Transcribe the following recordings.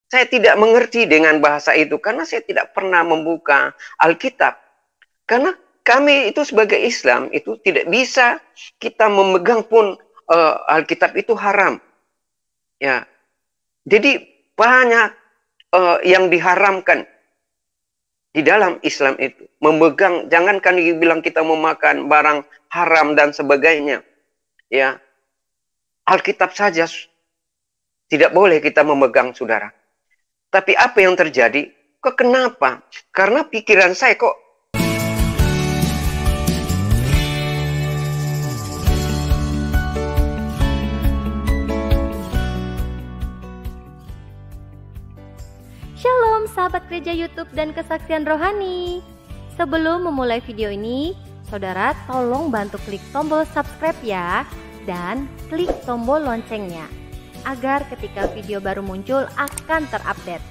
Saya tidak mengerti dengan bahasa itu karena saya tidak pernah membuka Alkitab. Karena kami itu sebagai Islam itu tidak bisa kita memegang pun Alkitab itu haram. Ya, jadi banyak yang diharamkan di dalam Islam itu. Memegang, jangankan dibilang kita memakan barang haram dan sebagainya. Ya, Alkitab saja tidak boleh kita memegang, saudara. Tapi apa yang terjadi? Kok kenapa? Karena pikiran saya kok Shalom sahabat gereja YouTube dan kesaksian rohani. Sebelum memulai video ini, saudara tolong bantu klik tombol subscribe ya, dan klik tombol loncengnya agar ketika video baru muncul akan terupdate.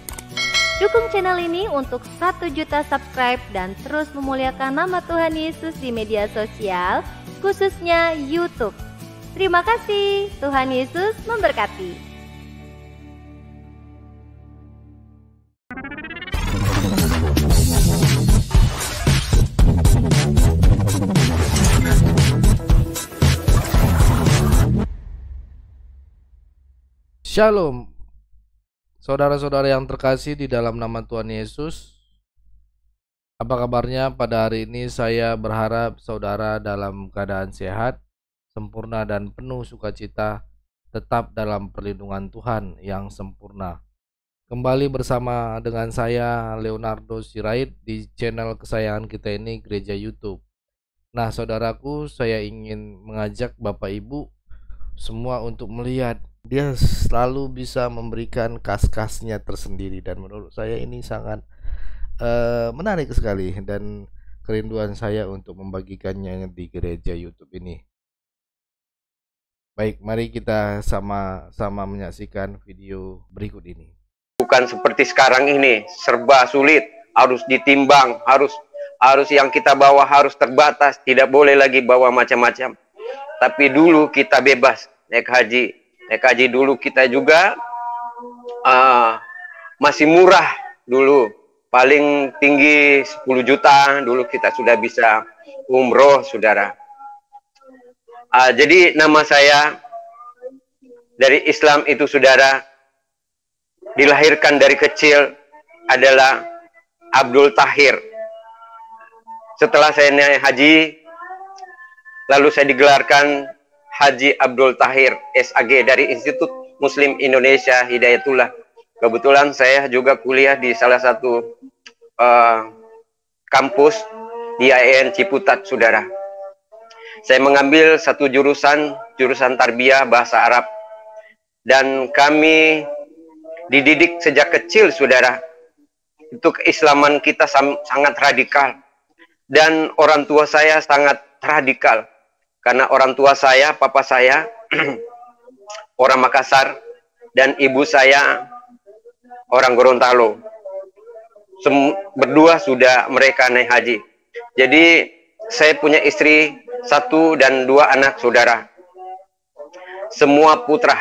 Dukung channel ini untuk 1 juta subscribe dan terus memuliakan nama Tuhan Yesus di media sosial, khususnya YouTube. Terima kasih, Tuhan Yesus memberkati. Shalom, saudara-saudara yang terkasih di dalam nama Tuhan Yesus. Apa kabarnya pada hari ini? Saya berharap saudara dalam keadaan sehat, sempurna dan penuh sukacita, tetap dalam perlindungan Tuhan yang sempurna. Kembali bersama dengan saya Leonardo Sirait di channel kesayangan kita ini, Gereja YouTube. Nah, saudaraku, saya ingin mengajak Bapak Ibu semua untuk melihat dia selalu bisa memberikan kas-kasnya tersendiri, dan menurut saya ini sangat menarik sekali, dan kerinduan saya untuk membagikannya di gereja YouTube ini. Baik, mari kita sama-sama menyaksikan video berikut ini. bukan seperti sekarang ini, serba sulit, harus ditimbang, harus yang kita bawa harus terbatas, tidak boleh lagi bawa macam-macam. Tapi dulu kita bebas naik haji. Naik haji dulu kita juga masih murah dulu. Paling tinggi 10 juta dulu kita sudah bisa umroh, saudara. Jadi nama saya dari Islam itu, saudara, dilahirkan dari kecil adalah Abdul Tahir. Setelah saya naik haji, lalu saya digelarkan Haji Abdul Tahir SAG dari Institut Muslim Indonesia Hidayatullah. Kebetulan saya juga kuliah di salah satu kampus di IAIN Ciputat, saudara. Saya mengambil satu jurusan tarbiyah bahasa Arab, dan kami dididik sejak kecil, saudara. Itu keislaman kita sangat radikal, dan orang tua saya sangat radikal. Karena orang tua saya, papa saya orang Makassar, dan ibu saya orang Gorontalo. Berdua sudah mereka naik haji. Jadi saya punya istri 1 dan 2 anak, saudara. Semua putra,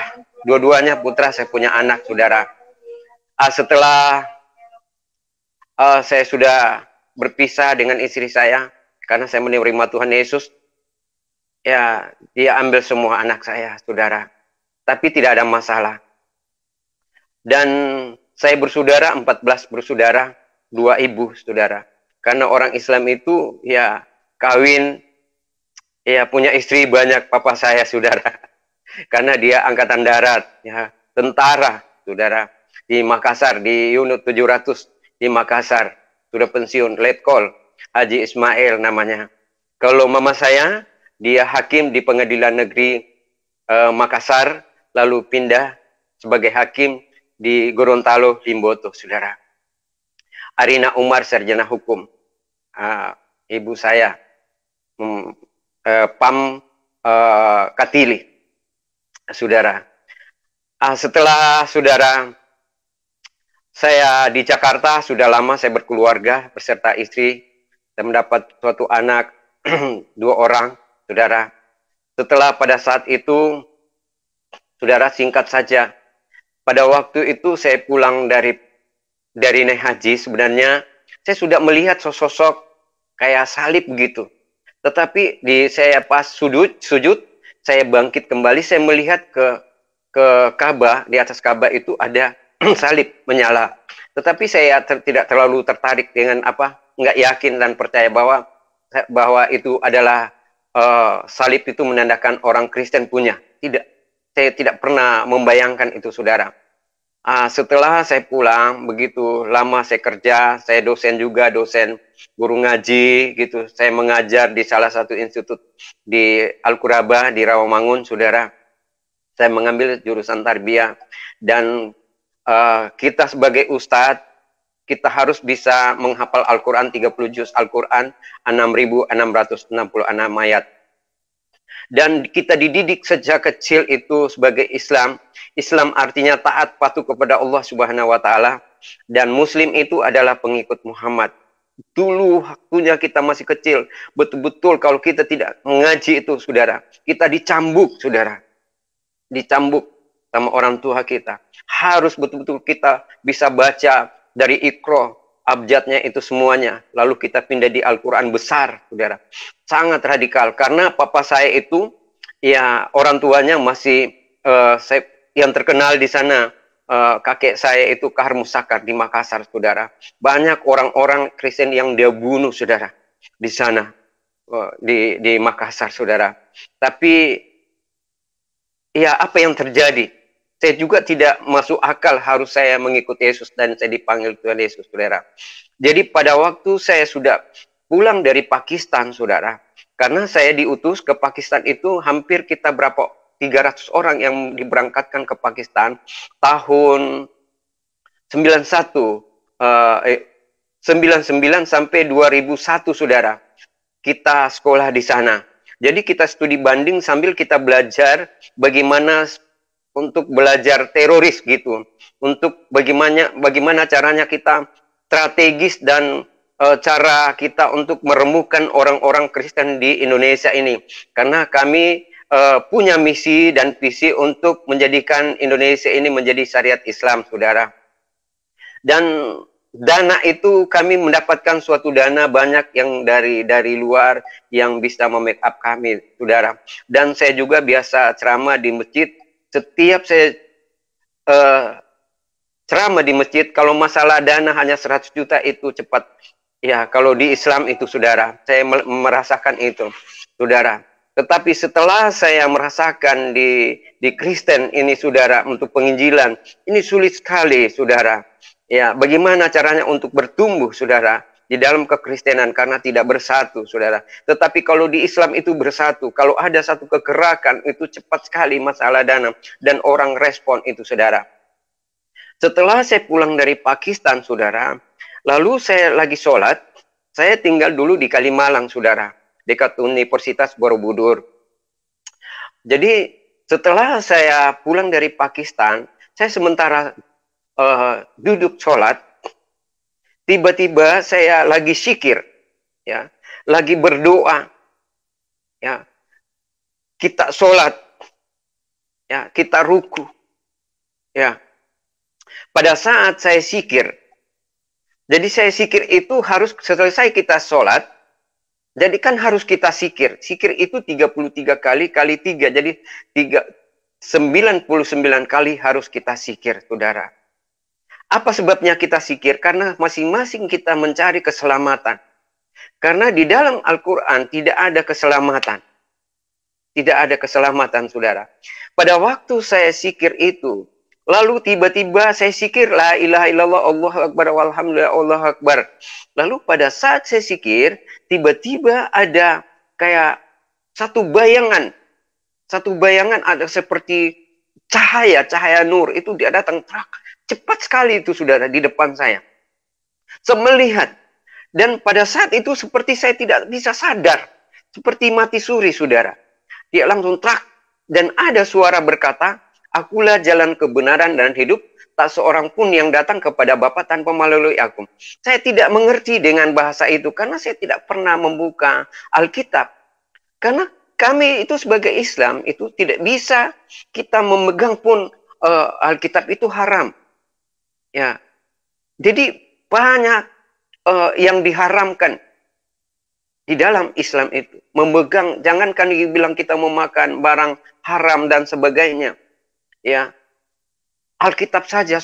dua-duanya putra, saya punya anak, saudara. Setelah saya sudah berpisah dengan istri saya, karena saya menerima Tuhan Yesus, ya, dia ambil semua anak saya, saudara. Tapi tidak ada masalah. Dan saya bersaudara, 14 bersaudara, 2 ibu, saudara. Karena orang Islam itu, ya, kawin, ya, punya istri banyak, papa saya, saudara. Karena dia angkatan darat, ya, tentara, saudara. Di Makassar, di unit 700, di Makassar. Sudah pensiun, letkol, Haji Ismail namanya. Kalau mama saya, dia hakim di pengadilan negeri Makassar, lalu pindah sebagai hakim di Gorontalo, Limboto, saudara. Arina Umar, sarjana hukum. Ibu saya, Pam Katili, saudara. Setelah, saudara, saya di Jakarta, sudah lama saya berkeluarga beserta istri. Saya mendapat suatu anak, 2 orang, saudara. Setelah pada saat itu, saudara, singkat saja, pada waktu itu saya pulang dari naik haji, sebenarnya saya sudah melihat sosok kayak salib begitu. Tetapi saya pas sujud, saya bangkit kembali, saya melihat ke Ka'bah, di atas Ka'bah itu ada salib menyala. Tetapi saya tidak terlalu tertarik dengan nggak yakin dan percaya bahwa itu adalah salib itu menandakan orang Kristen punya. Tidak, saya tidak pernah membayangkan itu, saudara. Setelah saya pulang, begitu lama saya kerja, saya dosen juga, dosen guru ngaji gitu. Saya mengajar di salah satu institut di Al-Quraba di Rawamangun, saudara. Saya mengambil jurusan tarbiyah, dan kita sebagai ustadz, kita harus bisa menghafal Al-Quran 30 juz Al-Quran, 6.666 ayat. Dan kita dididik sejak kecil itu sebagai Islam. Islam artinya taat patuh kepada Allah Subhanahu wa taala, dan muslim itu adalah pengikut Muhammad. Dulu waktunya kita masih kecil, betul-betul kalau kita tidak mengaji itu, saudara, kita dicambuk, saudara. Dicambuk sama orang tua kita. Harus betul-betul kita bisa baca dari Iqra, abjadnya itu semuanya. Lalu kita pindah di Al-Quran besar, saudara. Sangat radikal. Karena papa saya itu, ya orang tuanya masih, yang terkenal di sana, kakek saya itu Kahar Musakar di Makassar, saudara. Banyak orang-orang Kristen yang dia bunuh, saudara, di sana, di Makassar, saudara. Tapi, ya apa yang terjadi? Saya juga tidak masuk akal harus saya mengikuti Yesus dan saya dipanggil Tuhan Yesus, saudara. Jadi pada waktu saya sudah pulang dari Pakistan, saudara, karena saya diutus ke Pakistan itu hampir kita 300 orang yang diberangkatkan ke Pakistan tahun 99 sampai 2001, saudara. Kita sekolah di sana. Jadi kita studi banding sambil kita belajar bagaimana untuk belajar teroris gitu. Untuk bagaimana caranya kita strategis dan cara kita untuk meremukkan orang-orang Kristen di Indonesia ini. Karena kami punya misi dan visi untuk menjadikan Indonesia ini menjadi syariat Islam, saudara. Dan dana itu kami mendapatkan suatu dana banyak yang dari luar yang bisa memake-up kami, saudara. Dan saya juga biasa ceramah di masjid. Setiap saya ceramah di masjid, kalau masalah dana hanya 100 juta itu cepat. Ya, kalau di Islam itu, saudara, saya merasakan itu, saudara. Tetapi setelah saya merasakan di Kristen ini, saudara, untuk penginjilan, ini sulit sekali, saudara. Ya, bagaimana caranya untuk bertumbuh, saudara, di dalam kekristenan karena tidak bersatu, saudara. Tetapi kalau di Islam itu bersatu, kalau ada satu kegerakan itu cepat sekali masalah dana dan orang respon itu, saudara. Setelah saya pulang dari Pakistan, saudara, lalu saya lagi sholat, saya tinggal dulu di Kalimalang, saudara, dekat Universitas Borobudur. Jadi setelah saya pulang dari Pakistan, saya sementara duduk sholat, tiba-tiba saya lagi zikir, ya, lagi berdoa, ya, kita sholat, ya, kita ruku, ya. Pada saat saya zikir, jadi saya zikir itu harus selesai kita sholat, jadi kan harus kita zikir. Zikir itu 33 kali 3, jadi 99 kali harus kita zikir, saudara. Apa sebabnya kita zikir? Karena masing-masing kita mencari keselamatan. Karena di dalam Al-Quran tidak ada keselamatan. Tidak ada keselamatan, saudara. Pada waktu saya zikir itu, lalu tiba-tiba saya zikir, la ilaha illallah, Allahu Akbar, walhamdulillah, Allahu Akbar. Lalu pada saat saya zikir, tiba-tiba ada kayak satu bayangan ada seperti cahaya nur, itu dia datang cepat sekali itu, saudara, di depan saya. Saya melihat, dan pada saat itu seperti saya tidak bisa sadar, seperti mati suri, saudara. Dia langsung dan ada suara berkata, akulah jalan kebenaran dan hidup, tak seorang pun yang datang kepada Bapa tanpa melalui aku. Saya tidak mengerti dengan bahasa itu, karena saya tidak pernah membuka Alkitab. Karena kami itu sebagai Islam, itu tidak bisa kita memegang pun Alkitab itu haram. Ya, jadi banyak yang diharamkan di dalam Islam itu. Memegang, jangankan dibilang kita memakan barang haram dan sebagainya. Ya, Alkitab saja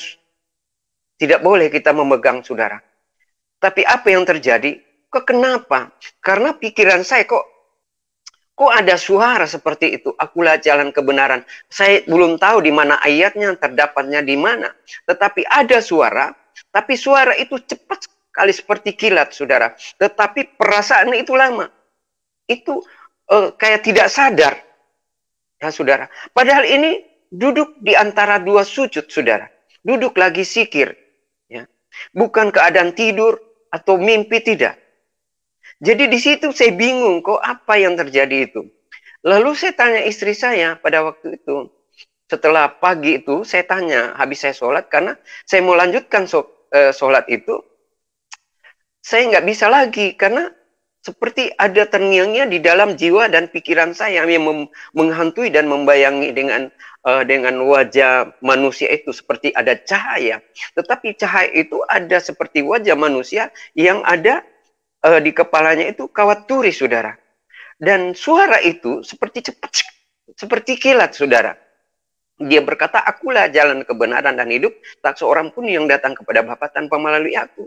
tidak boleh kita memegang, saudara. Tapi apa yang terjadi? Kenapa? Karena pikiran saya kok ada suara seperti itu. Akulah jalan kebenaran. Saya belum tahu di mana ayatnya, terdapatnya di mana. Tetapi ada suara, tapi suara itu cepat sekali seperti kilat, saudara. Tetapi perasaan itu lama. Itu kayak tidak sadar. Ya, saudara. Padahal ini duduk di antara dua sujud, saudara. Duduk lagi zikir. Ya. Bukan keadaan tidur atau mimpi, tidak. Jadi di situ saya bingung, kok apa yang terjadi itu. Lalu saya tanya istri saya pada waktu itu. Setelah pagi itu saya tanya, habis saya sholat, karena saya mau lanjutkan sholat itu. Saya nggak bisa lagi, karena seperti ada terngiang-ngiang di dalam jiwa dan pikiran saya yang menghantui dan membayangi dengan wajah manusia itu seperti ada cahaya. Tetapi cahaya itu ada seperti wajah manusia yang ada di kepalanya itu kawat turis, saudara. Dan suara itu seperti cepat, seperti kilat, saudara. Dia berkata, akulah jalan kebenaran dan hidup, tak seorang pun yang datang kepada Bapa tanpa melalui aku.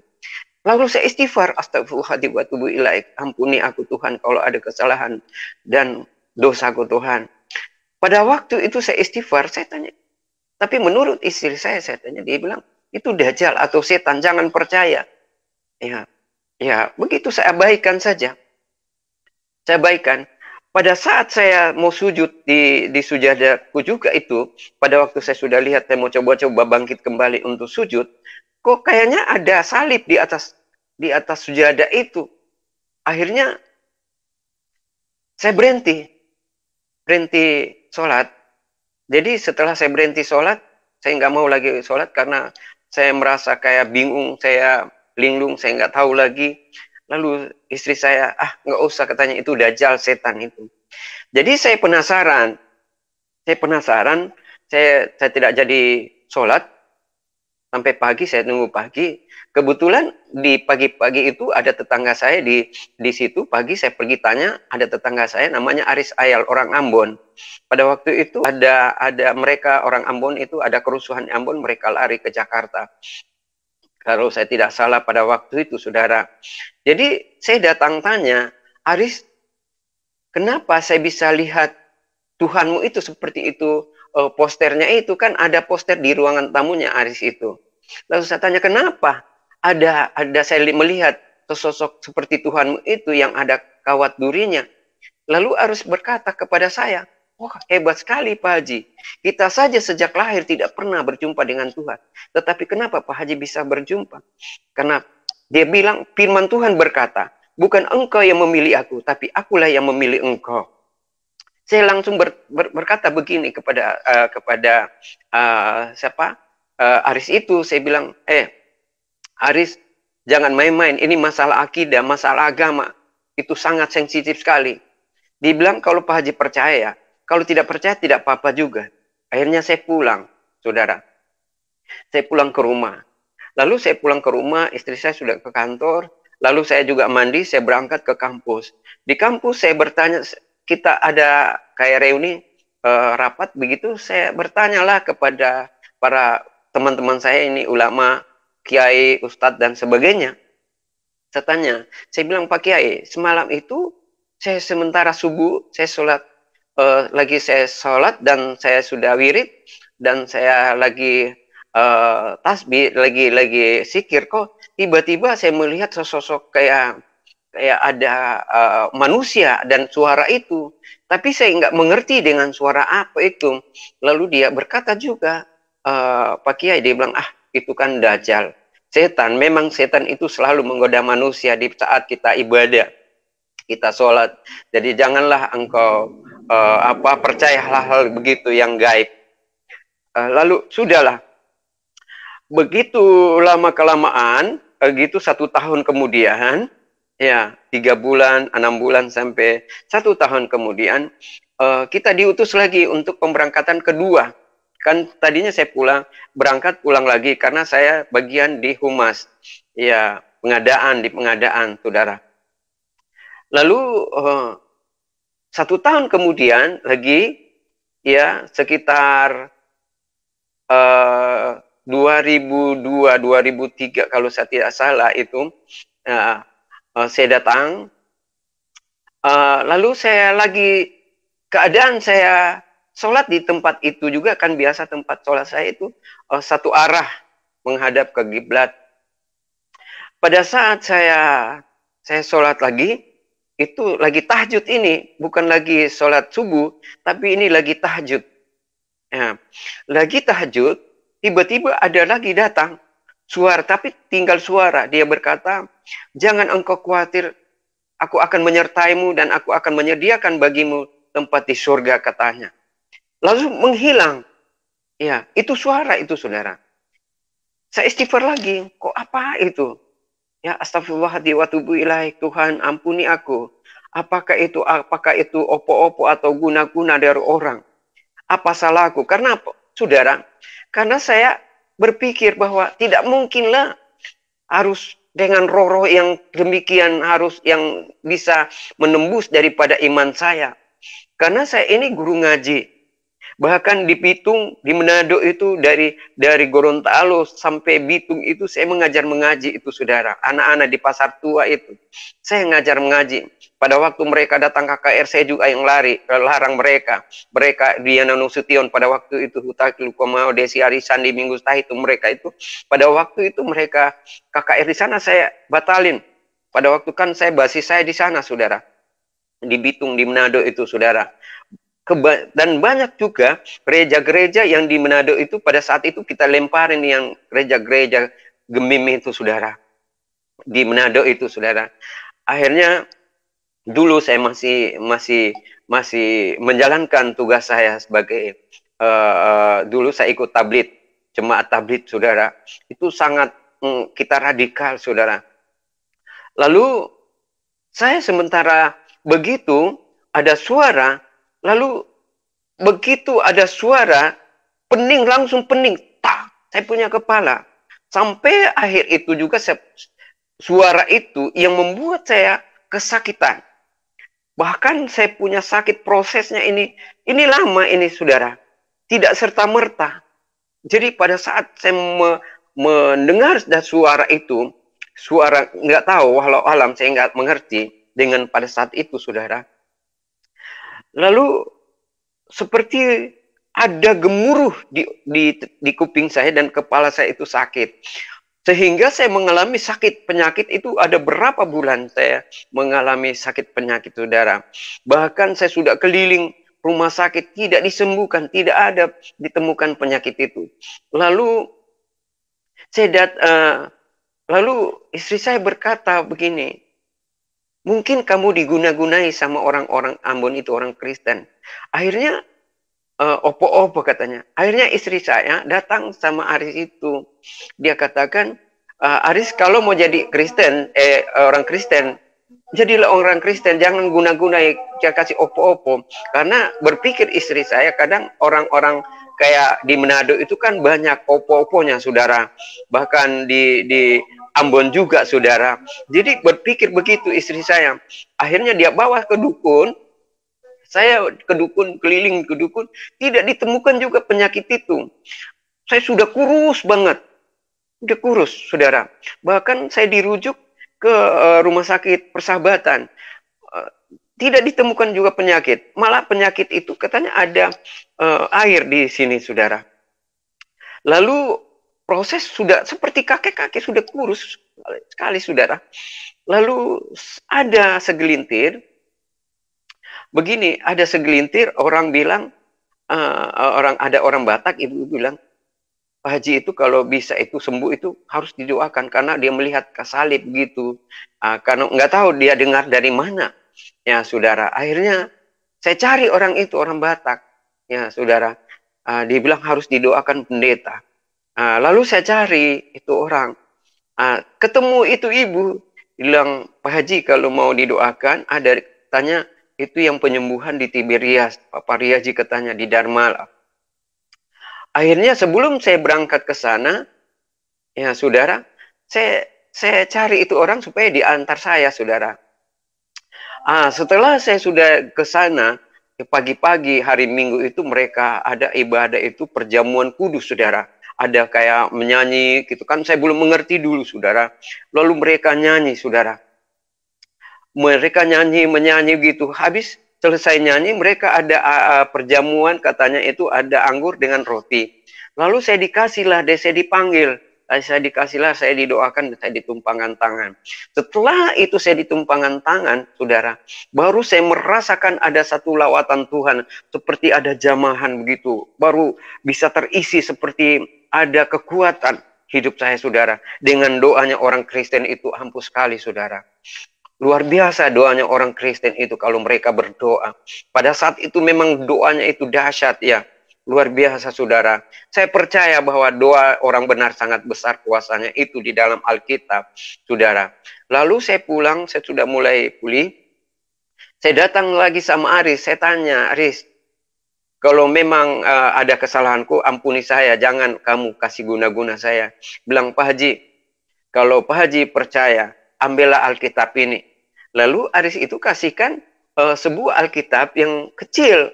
Lalu saya istighfar, astagfirullahaladzim wa atubu ilaik. Ampuni aku Tuhan kalau ada kesalahan dan dosaku Tuhan. Pada waktu itu saya istighfar, saya tanya. Tapi menurut istri saya tanya, dia bilang, itu dajjal atau setan, jangan percaya. Ya, begitu saya abaikan saja. Saya abaikan. Pada saat saya mau sujud di sujadaku juga itu, pada waktu saya sudah lihat, saya mau coba-coba bangkit kembali untuk sujud, kok kayaknya ada salib di atas sujadah itu. Akhirnya saya berhenti sholat. Jadi setelah saya berhenti sholat, saya nggak mau lagi sholat karena saya merasa kayak bingung, saya linglung, saya nggak tahu lagi. Lalu istri saya, nggak usah, katanya itu dajjal, setan itu. Jadi saya penasaran, saya tidak jadi sholat sampai pagi. Saya tunggu pagi. Kebetulan di pagi-pagi itu ada tetangga saya di situ. Pagi saya pergi tanya, ada tetangga saya namanya Aris Ayal, orang Ambon. Pada waktu itu ada mereka orang Ambon itu ada kerusuhan Ambon, mereka lari ke Jakarta. Kalau saya tidak salah pada waktu itu, saudara. Jadi saya datang tanya, Aris, kenapa saya bisa lihat Tuhanmu itu seperti itu? Posternya itu kan ada poster di ruangan tamunya Aris itu. Lalu saya tanya, kenapa? Ada saya melihat sosok seperti Tuhanmu itu yang ada kawat durinya. Lalu Aris berkata kepada saya, wah, hebat sekali Pak Haji. Kita saja sejak lahir tidak pernah berjumpa dengan Tuhan. Tetapi kenapa Pak Haji bisa berjumpa? Karena dia bilang, firman Tuhan berkata, bukan engkau yang memilih aku, tapi akulah yang memilih engkau. Saya langsung berkata begini kepada Aris itu. Saya bilang, Aris, jangan main-main. Ini masalah akidah, masalah agama. Itu sangat sensitif sekali. Dia bilang, kalau Pak Haji percaya, kalau tidak percaya tidak apa-apa juga. Akhirnya saya pulang, saudara. Saya pulang ke rumah. Lalu saya pulang ke rumah, istri saya sudah ke kantor. Lalu saya juga mandi, saya berangkat ke kampus. Di kampus saya bertanya, kita ada kayak reuni, rapat begitu. Saya bertanyalah kepada para teman-teman saya ini, ulama, kiai, ustadz, dan sebagainya. Saya tanya, saya bilang, Pak Kiai, semalam itu saya sementara subuh, saya sholat, saya sholat dan saya sudah wirid dan saya lagi tasbih, lagi zikir, kok tiba-tiba saya melihat sosok kayak ada manusia dan suara itu, tapi saya nggak mengerti dengan suara apa itu. Lalu dia berkata juga, Pak Kiai, dia bilang, itu kan dajjal, setan. Memang setan itu selalu menggoda manusia di saat kita ibadah, kita sholat. Jadi janganlah engkau percaya hal-hal begitu yang gaib. Lalu sudahlah, begitu lama kelamaan, gitu 1 tahun kemudian, ya 3 bulan, 6 bulan sampai 1 tahun kemudian, kita diutus lagi untuk pemberangkatan kedua Kan tadinya saya berangkat pulang lagi karena saya bagian di humas. Ya, di pengadaan, saudara. Lalu 1 tahun kemudian lagi, ya sekitar 2002-2003 kalau saya tidak salah itu, saya datang. Lalu saya lagi keadaan saya sholat di tempat itu juga, kan biasa tempat sholat saya itu satu arah menghadap ke kiblat. Pada saat saya sholat lagi, itu lagi tahajud ini, bukan lagi sholat subuh, tapi ini lagi tahajud. Ya, lagi tahajud, tiba-tiba ada lagi datang suara, tapi tinggal suara. Dia berkata, jangan engkau khawatir, aku akan menyertaimu dan aku akan menyediakan bagimu tempat di surga, katanya. Lalu menghilang. Ya, itu suara itu, saudara. Saya istighfar lagi, kok apa itu? Ya, astagfirullahaladzim wa tubu ilaih, Tuhan ampuni aku. Apakah itu opo-opo atau guna-guna dari orang? Apa salahku? Karena apa, saudara? Karena saya berpikir bahwa tidak mungkinlah harus dengan roh-roh yang demikian, harus yang bisa menembus daripada iman saya. Karena saya ini guru ngaji. Bahkan di Bitung, di Manado itu, dari Gorontalo sampai Bitung itu saya mengaji itu, saudara. Anak-anak di Pasar Tua itu, saya ngajar mengaji. Pada waktu mereka datang KKR, saya juga yang larang mereka. Mereka di Nasution pada waktu itu, Hutakil Komao, Desi Arisan di Minggu Setah itu, mereka itu. Pada waktu itu mereka KKR di sana saya batalin. Pada waktu kan saya basis saya di sana, saudara. Di Bitung, di Manado itu, saudara. Dan banyak juga gereja-gereja yang di Manado itu pada saat itu kita lemparin yang gereja-gereja Gemim itu, saudara. Di Manado itu, saudara. Akhirnya dulu saya masih menjalankan tugas saya sebagai dulu saya ikut tablit, jemaat tablit, saudara. Itu sangat kita radikal, saudara. Lalu saya sementara begitu ada suara. Lalu begitu ada suara, langsung pening. Tak, saya punya kepala. Sampai akhir itu juga suara itu yang membuat saya kesakitan. Bahkan saya punya sakit, prosesnya ini lama ini, saudara. Tidak serta-merta. Jadi pada saat saya mendengar suara itu, suara nggak tahu, walau alam saya nggak mengerti dengan pada saat itu, saudara. Lalu seperti ada gemuruh di kuping saya dan kepala saya itu sakit. Sehingga saya mengalami penyakit itu ada berapa bulan saya mengalami sakit penyakit, saudara. Bahkan saya sudah keliling rumah sakit, tidak disembuhkan, tidak ada ditemukan penyakit itu. Lalu lalu istri saya berkata begini, mungkin kamu diguna-gunai sama orang-orang Ambon itu, orang Kristen. Akhirnya, opo-opo katanya. Akhirnya istri saya datang sama Aris itu. Dia katakan, Aris kalau mau jadi Kristen, orang Kristen, jadilah orang Kristen, jangan guna-gunai, jangan kasih opo-opo. Karena berpikir istri saya, kadang orang-orang kayak di Manado itu kan banyak opo-oponya, saudara. Bahkan di Ambon juga, saudara. Jadi berpikir begitu istri saya. Akhirnya dia bawa ke dukun. Saya ke dukun, keliling ke dukun. Tidak ditemukan juga penyakit itu. Saya sudah kurus banget. Sudah kurus, saudara. Bahkan saya dirujuk ke rumah sakit Persahabatan. Tidak ditemukan juga penyakit. Malah penyakit itu katanya ada air di sini, saudara. Lalu proses sudah seperti kakek-kakek, sudah kurus sekali, saudara. Lalu ada segelintir, begini, ada segelintir orang bilang, ada orang Batak, ibu bilang, Pak Haji itu kalau bisa itu sembuh itu harus didoakan karena dia melihat salib gitu. Karena nggak tahu dia dengar dari mana, ya saudara. Akhirnya saya cari orang itu, orang Batak, ya saudara. Dia bilang harus didoakan pendeta. Lalu saya cari itu orang, ketemu itu ibu, bilang, Pak Haji kalau mau didoakan, ada tanya itu yang penyembuhan di Tiberias, Pak Pariaji katanya di Dharma. Akhirnya sebelum saya berangkat ke sana, ya saudara, saya cari itu orang supaya diantar saya, saudara. Setelah saya sudah ke sana, pagi-pagi hari Minggu itu mereka ada ibadah itu perjamuan kudus, saudara. Ada kayak menyanyi gitu kan, saya belum mengerti dulu, saudara. Lalu mereka nyanyi, saudara. Mereka menyanyi gitu. Habis selesai nyanyi, mereka ada perjamuan, katanya itu ada anggur dengan roti. Lalu saya dikasihlah, saya dipanggil. Saya didoakan, saya ditumpangkan tangan. Setelah itu saya ditumpangkan tangan, saudara, baru saya merasakan ada satu lawatan Tuhan, seperti ada jamahan begitu. Baru bisa terisi seperti ada kekuatan hidup saya, saudara. Dengan doanya orang Kristen itu ampuh sekali, saudara. Luar biasa doanya orang Kristen itu kalau mereka berdoa. Pada saat itu memang doanya itu dahsyat ya. Luar biasa, saudara. Saya percaya bahwa doa orang benar sangat besar kuasanya itu di dalam Alkitab, saudara. Lalu saya pulang, saya sudah mulai pulih. Saya datang lagi sama Aris, saya tanya, Aris, kalau memang ada kesalahanku, ampuni saya, jangan kamu kasih guna-guna saya. Bilang, Pak Haji, kalau Pak Haji percaya, ambillah Alkitab ini. Lalu Aris itu kasihkan sebuah Alkitab yang kecil.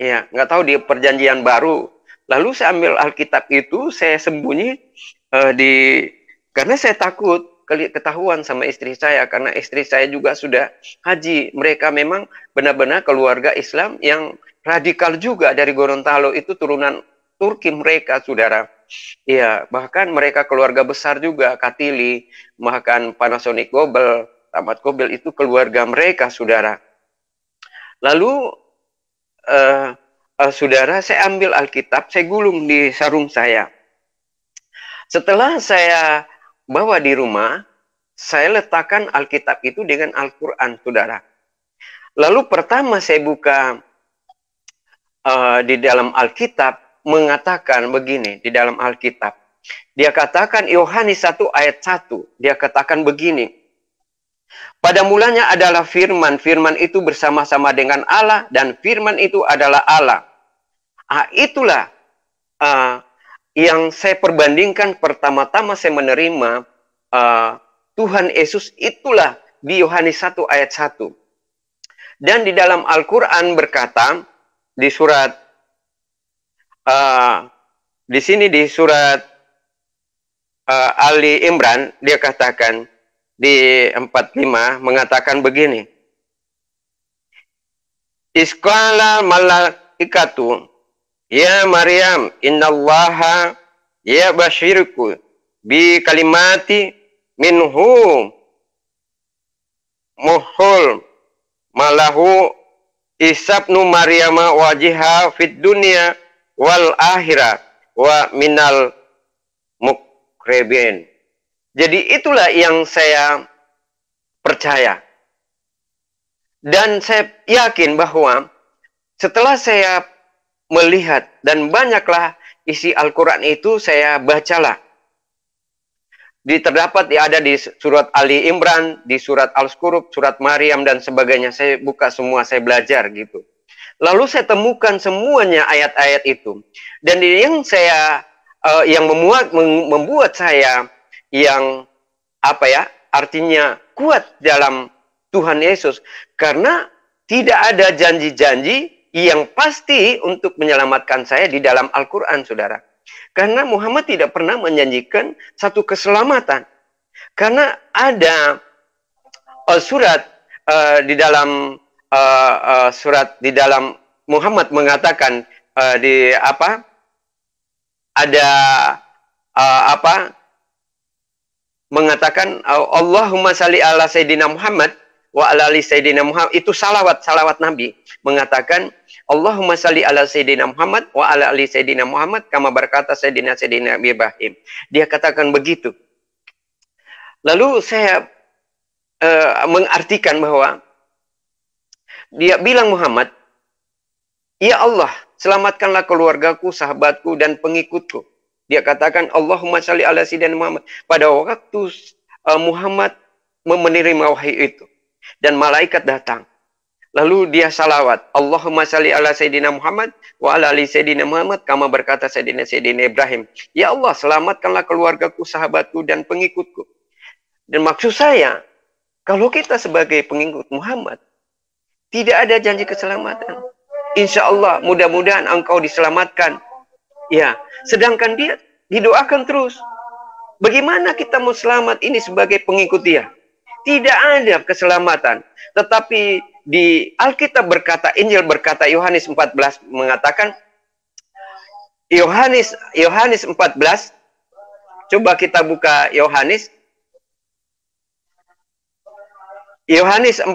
Ya, nggak tahu di perjanjian baru. Lalu saya ambil Alkitab itu, saya sembunyi karena saya takut ketahuan sama istri saya, karena istri saya juga sudah haji. Mereka memang benar-benar keluarga Islam yang radikal juga dari Gorontalo, itu turunan Turki mereka, saudara. Iya, bahkan mereka keluarga besar juga, Katili, bahkan Panasonic Gobel, Tamat Gobel itu keluarga mereka, saudara. Lalu saudara, saya ambil Alkitab, saya gulung di sarung saya. Setelah saya bawa di rumah, saya letakkan Alkitab itu dengan Al-Quran, saudara. Lalu pertama saya buka di dalam Alkitab, mengatakan begini, di dalam Alkitab. Dia katakan, Yohanes 1 ayat 1, dia katakan begini. Pada mulanya adalah firman, firman itu bersama-sama dengan Allah, dan firman itu adalah Allah. Itulah yang saya perbandingkan pertama-tama saya menerima Tuhan Yesus, itulah di Yohanes 1 ayat 1. Dan di dalam Al-Quran berkata, di surat, di sini di surat Ali Imran, dia katakan, di 45 mengatakan begini. Isqala malaikatu ya Maryam innallaha ya basyirku bi kalimati minhu muhul malahu isabnu Maryama wajiha fid dunya wal akhirah wa minal muqrabin. Jadi itulah yang saya percaya. Dan saya yakin bahwa setelah saya melihat dan banyaklah isi Al-Quran itu saya bacalah. Terdapat ada di surat Ali Imran, di surat Al-Qur'an, surat Maryam dan sebagainya. Saya buka semua, saya belajar gitu. Lalu saya temukan semuanya ayat-ayat itu. Dan yang saya yang membuat saya yang artinya kuat dalam Tuhan Yesus, karena tidak ada janji-janji yang pasti untuk menyelamatkan saya di dalam Al-Quran, saudara. Karena Muhammad tidak pernah menjanjikan satu keselamatan. Karena ada surat di dalam surat di dalam Muhammad mengatakan mengatakan Allahumma salli ala Sayyidina Muhammad wa ala ali Sayyidina Muhammad, itu salawat Nabi, mengatakan Allahumma salli ala Sayyidina Muhammad wa ala ali Sayyidina Muhammad kama berkata Sayyidina Ibrahim. Dia katakan begitu. Lalu saya mengartikan bahwa dia bilang Muhammad, ya Allah, selamatkanlah keluargaku, sahabatku dan pengikutku. Dia katakan Allahumma salli ala Sayyidina Muhammad. Pada waktu Muhammad menerima wahyu itu dan malaikat datang. Lalu dia salawat. Allahumma salli ala Sayyidina Muhammad wa ala ali Sayyidina Muhammad. Kama berkata Sayyidina Ibrahim. Ya Allah, selamatkanlah keluargaku, sahabatku, dan pengikutku. Dan maksud saya, kalau kita sebagai pengikut Muhammad, tidak ada janji keselamatan. Insya Allah, mudah-mudahan engkau diselamatkan. Ya, sedangkan dia didoakan terus. Bagaimana kita mau selamat ini sebagai pengikut dia? Tidak ada keselamatan. Tetapi di Alkitab berkata, Injil berkata, Yohanes 14 mengatakan, Yohanes 14, coba kita buka Yohanes 14,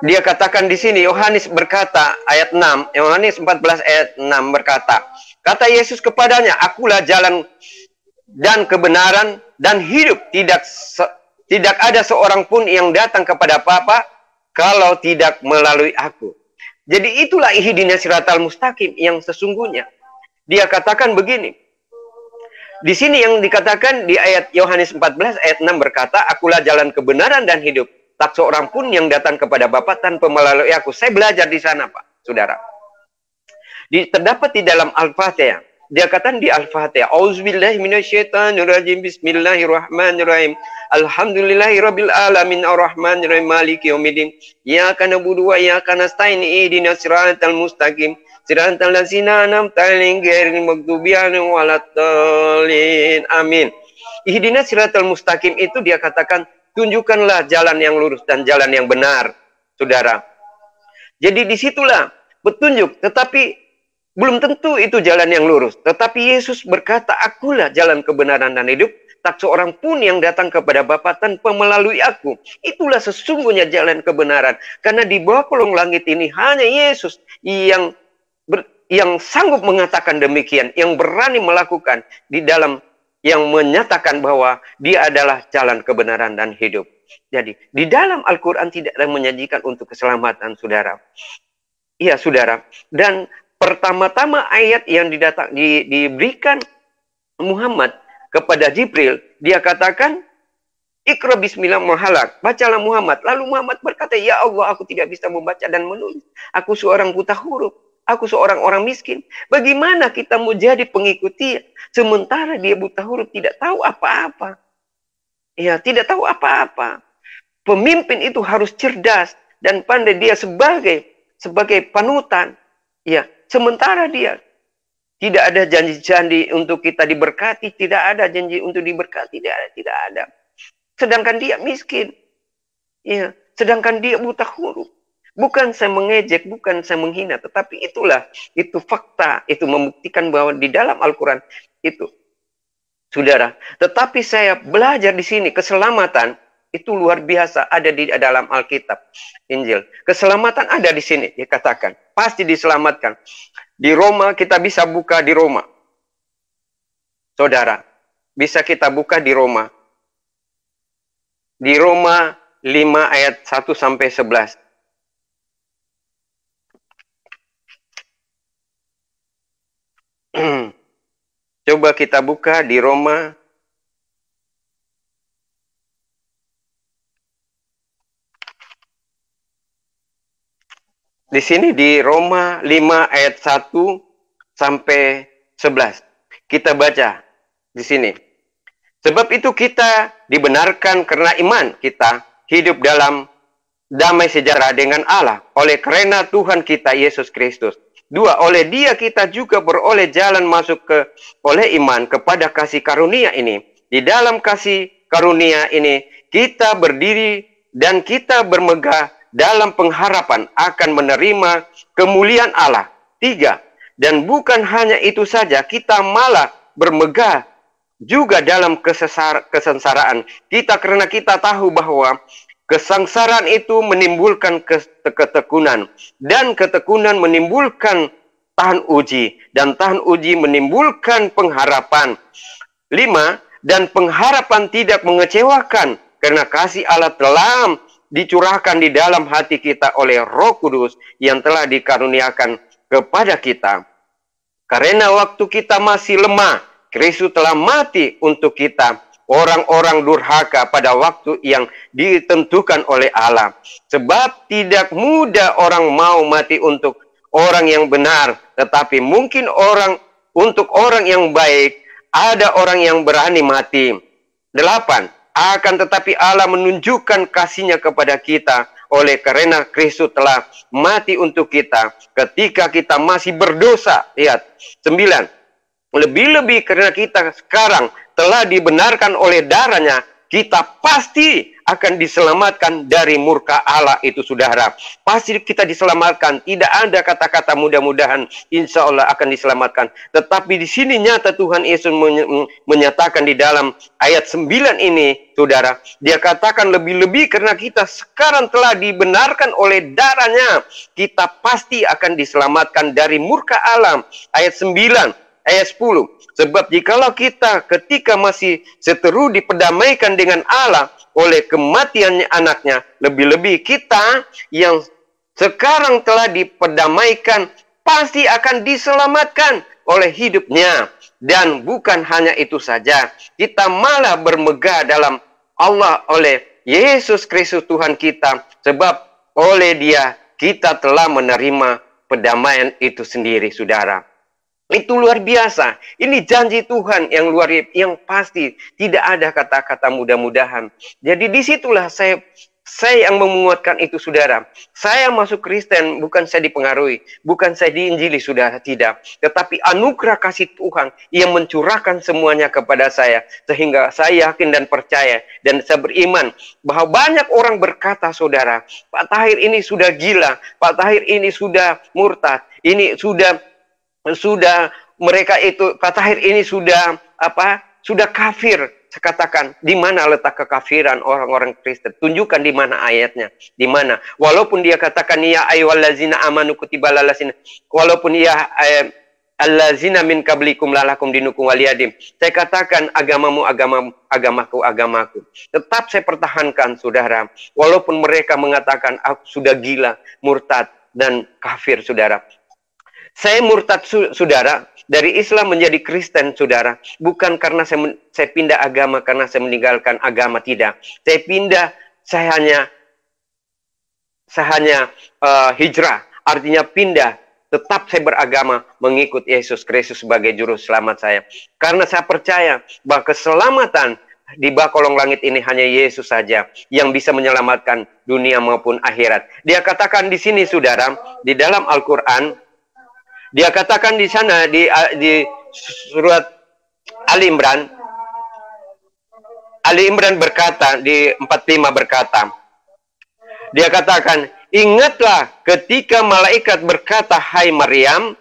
dia katakan di sini, Yohanes berkata, ayat 6, Yohanes 14 ayat 6 berkata, kata Yesus kepadanya, akulah jalan dan kebenaran dan hidup. Tidak ada seorang pun yang datang kepada Bapa kalau tidak melalui aku. Jadi itulah ihdinas siratal mustaqim yang sesungguhnya. Dia katakan begini. Di sini yang dikatakan di ayat Yohanes 14 ayat 6 berkata, akulah jalan kebenaran dan hidup. Tak seorang pun yang datang kepada Bapa tanpa melalui aku. Saya belajar di sana, Pak, Saudara. Terdapat di dalam Al-Fatihah. Dia katakan di Al-Fatihah, auzubillahi minasyaitonirrajim, bismillahirrahmanirrahim, alhamdulillahirabbil alamin, arrahmanirrahim, maliki yaumiddin, iyyaka na'budu wa iyyaka nasta'in, ihdinas siratal mustaqim, siratal ladzina an'amta 'alaihim ghairil maghdubi 'alaihim waladdallin. Amin. Ihdinas siratal mustaqim itu dia katakan, tunjukkanlah jalan yang lurus dan jalan yang benar, Saudara. Jadi disitulah petunjuk, tetapi belum tentu itu jalan yang lurus. Tetapi Yesus berkata, akulah jalan kebenaran dan hidup. Tak seorang pun yang datang kepada Bapa tanpa melalui aku. Itulah sesungguhnya jalan kebenaran. Karena di bawah kolong langit ini hanya Yesus yang sanggup mengatakan demikian. Yang berani melakukan di dalam yang menyatakan bahwa dia adalah jalan kebenaran dan hidup. Jadi di dalam Al-Quran tidak ada menyajikan untuk keselamatan, Saudara. Iya, Saudara. Dan pertama-tama ayat yang diberikan Muhammad kepada Jibril, dia katakan, Iqra bismillah muhalak, bacalah Muhammad. Lalu Muhammad berkata, ya Allah, aku tidak bisa membaca dan menulis. Aku seorang buta huruf. Aku seorang orang miskin. Bagaimana kita mau jadi pengikut dia? Sementara dia buta huruf, tidak tahu apa-apa. Ya, tidak tahu apa-apa. Pemimpin itu harus cerdas dan pandai, dia sebagai panutan. Ya, sementara dia tidak ada janji-janji untuk kita diberkati, tidak ada janji untuk diberkati, tidak ada. Sedangkan dia miskin. Ya, sedangkan dia buta huruf. Bukan saya mengejek, bukan saya menghina, tetapi itu fakta, itu membuktikan bahwa di dalam Al-Quran itu, Saudara. Tetapi saya belajar di sini, keselamatan itu luar biasa ada di dalam Alkitab, Injil. Keselamatan ada di sini, dikatakan. Pasti diselamatkan. Di Roma, kita bisa buka di Roma. Saudara, bisa kita buka di Roma. Di Roma 5 ayat 1 sampai 11. Coba kita buka di Roma. Di sini di Roma 5 ayat 1 sampai 11. Kita baca di sini. Sebab itu kita dibenarkan karena iman kita hidup dalam damai sejahtera dengan Allah oleh karena Tuhan kita Yesus Kristus. 2. Oleh Dia kita juga beroleh jalan masuk oleh iman kepada kasih karunia ini. Di dalam kasih karunia ini kita berdiri dan kita bermegah dalam pengharapan akan menerima kemuliaan Allah. 3. Dan bukan hanya itu saja, kita malah bermegah juga dalam kesengsaraan kita, karena kita tahu bahwa kesengsaraan itu menimbulkan ketekunan, dan ketekunan menimbulkan tahan uji, dan tahan uji menimbulkan pengharapan. 5. Dan pengharapan tidak mengecewakan, karena kasih Allah telah dicurahkan di dalam hati kita oleh Roh Kudus yang telah dikaruniakan kepada kita. Karena waktu kita masih lemah, Kristus telah mati untuk kita. orang-orang durhaka pada waktu yang ditentukan oleh Allah. Sebab tidak mudah orang mau mati untuk orang yang benar, tetapi mungkin untuk orang yang baik ada orang yang berani mati. 8. Akan tetapi Allah menunjukkan kasih-Nya kepada kita oleh karena Kristus telah mati untuk kita ketika kita masih berdosa. Lihat. 9. Lebih-lebih karena kita sekarang telah dibenarkan oleh darah-Nya, kita pasti akan diselamatkan dari murka Allah itu, saudara. Pasti kita diselamatkan. Tidak ada kata-kata mudah-mudahan, insya Allah akan diselamatkan. Tetapi di sini nyata Tuhan Yesus menyatakan di dalam ayat 9 ini, saudara. Dia katakan lebih-lebih karena kita sekarang telah dibenarkan oleh darah-Nya, kita pasti akan diselamatkan dari murka Allah. Ayat 9. Ayat 10, sebab jikalau kita ketika masih seteru diperdamaikan dengan Allah oleh kematian anaknya, lebih-lebih kita yang sekarang telah diperdamaikan pasti akan diselamatkan oleh hidupnya. Dan bukan hanya itu saja, kita malah bermegah dalam Allah oleh Yesus Kristus Tuhan kita, sebab oleh Dia kita telah menerima perdamaian itu sendiri, saudara. Itu luar biasa. Ini janji Tuhan yang yang pasti. Tidak ada kata-kata mudah-mudahan. Jadi disitulah saya yang menguatkan itu, saudara. Saya masuk Kristen bukan saya dipengaruhi, bukan saya diinjili, saudara, tidak. Tetapi anugerah kasih Tuhan yang mencurahkan semuanya kepada saya, sehingga saya yakin dan percaya dan saya beriman bahwa banyak orang berkata, saudara, Pak Tahir ini sudah gila, Pak Tahir ini sudah murtad, ini sudah mereka itu, Pak Tahir ini sudah kafir. Saya katakan, di mana letak kekafiran orang-orang Kristen? Tunjukkan di mana ayatnya, di mana. Walaupun dia katakan ya ayyuhallazina amanu kutiba lalasin, walaupun ya allazina min qablikum lalakum dinukum waliyadim. Saya katakan agamamu agamaku. Tetap saya pertahankan, saudara. Walaupun mereka mengatakan aku sudah gila, murtad dan kafir, saudara. Saya murtad, saudara, dari Islam menjadi Kristen, saudara. Bukan karena saya pindah agama, karena saya meninggalkan agama, tidak. Saya hanya hijrah, artinya pindah. Tetap saya beragama mengikut Yesus Kristus sebagai juru selamat saya. Karena saya percaya bahwa keselamatan di bawah kolong langit ini hanya Yesus saja yang bisa menyelamatkan dunia maupun akhirat. Dia katakan di sini, saudara, di dalam Al-Quran, dia katakan di sana di surat Ali Imran berkata di 45 berkata, dia katakan, ingatlah ketika malaikat berkata, hai Maryam,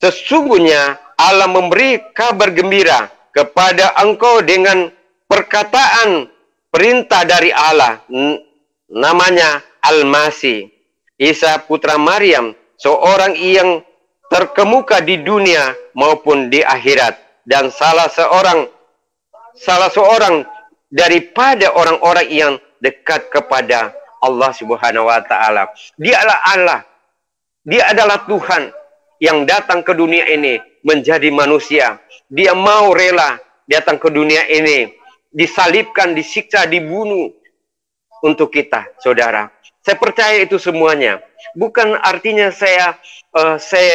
sesungguhnya Allah memberi kabar gembira kepada engkau dengan perkataan perintah dari Allah, namanya Al-Masih, Isa putra Maryam, seorang yang terkemuka di dunia maupun di akhirat, dan salah seorang daripada orang-orang yang dekat kepada Allah Subhanahu wa taala. Dialah Allah. Dia adalah Tuhan yang datang ke dunia ini menjadi manusia. Dia mau rela datang ke dunia ini, disalibkan, disiksa, dibunuh untuk kita, saudara. Saya percaya itu semuanya. Bukan artinya saya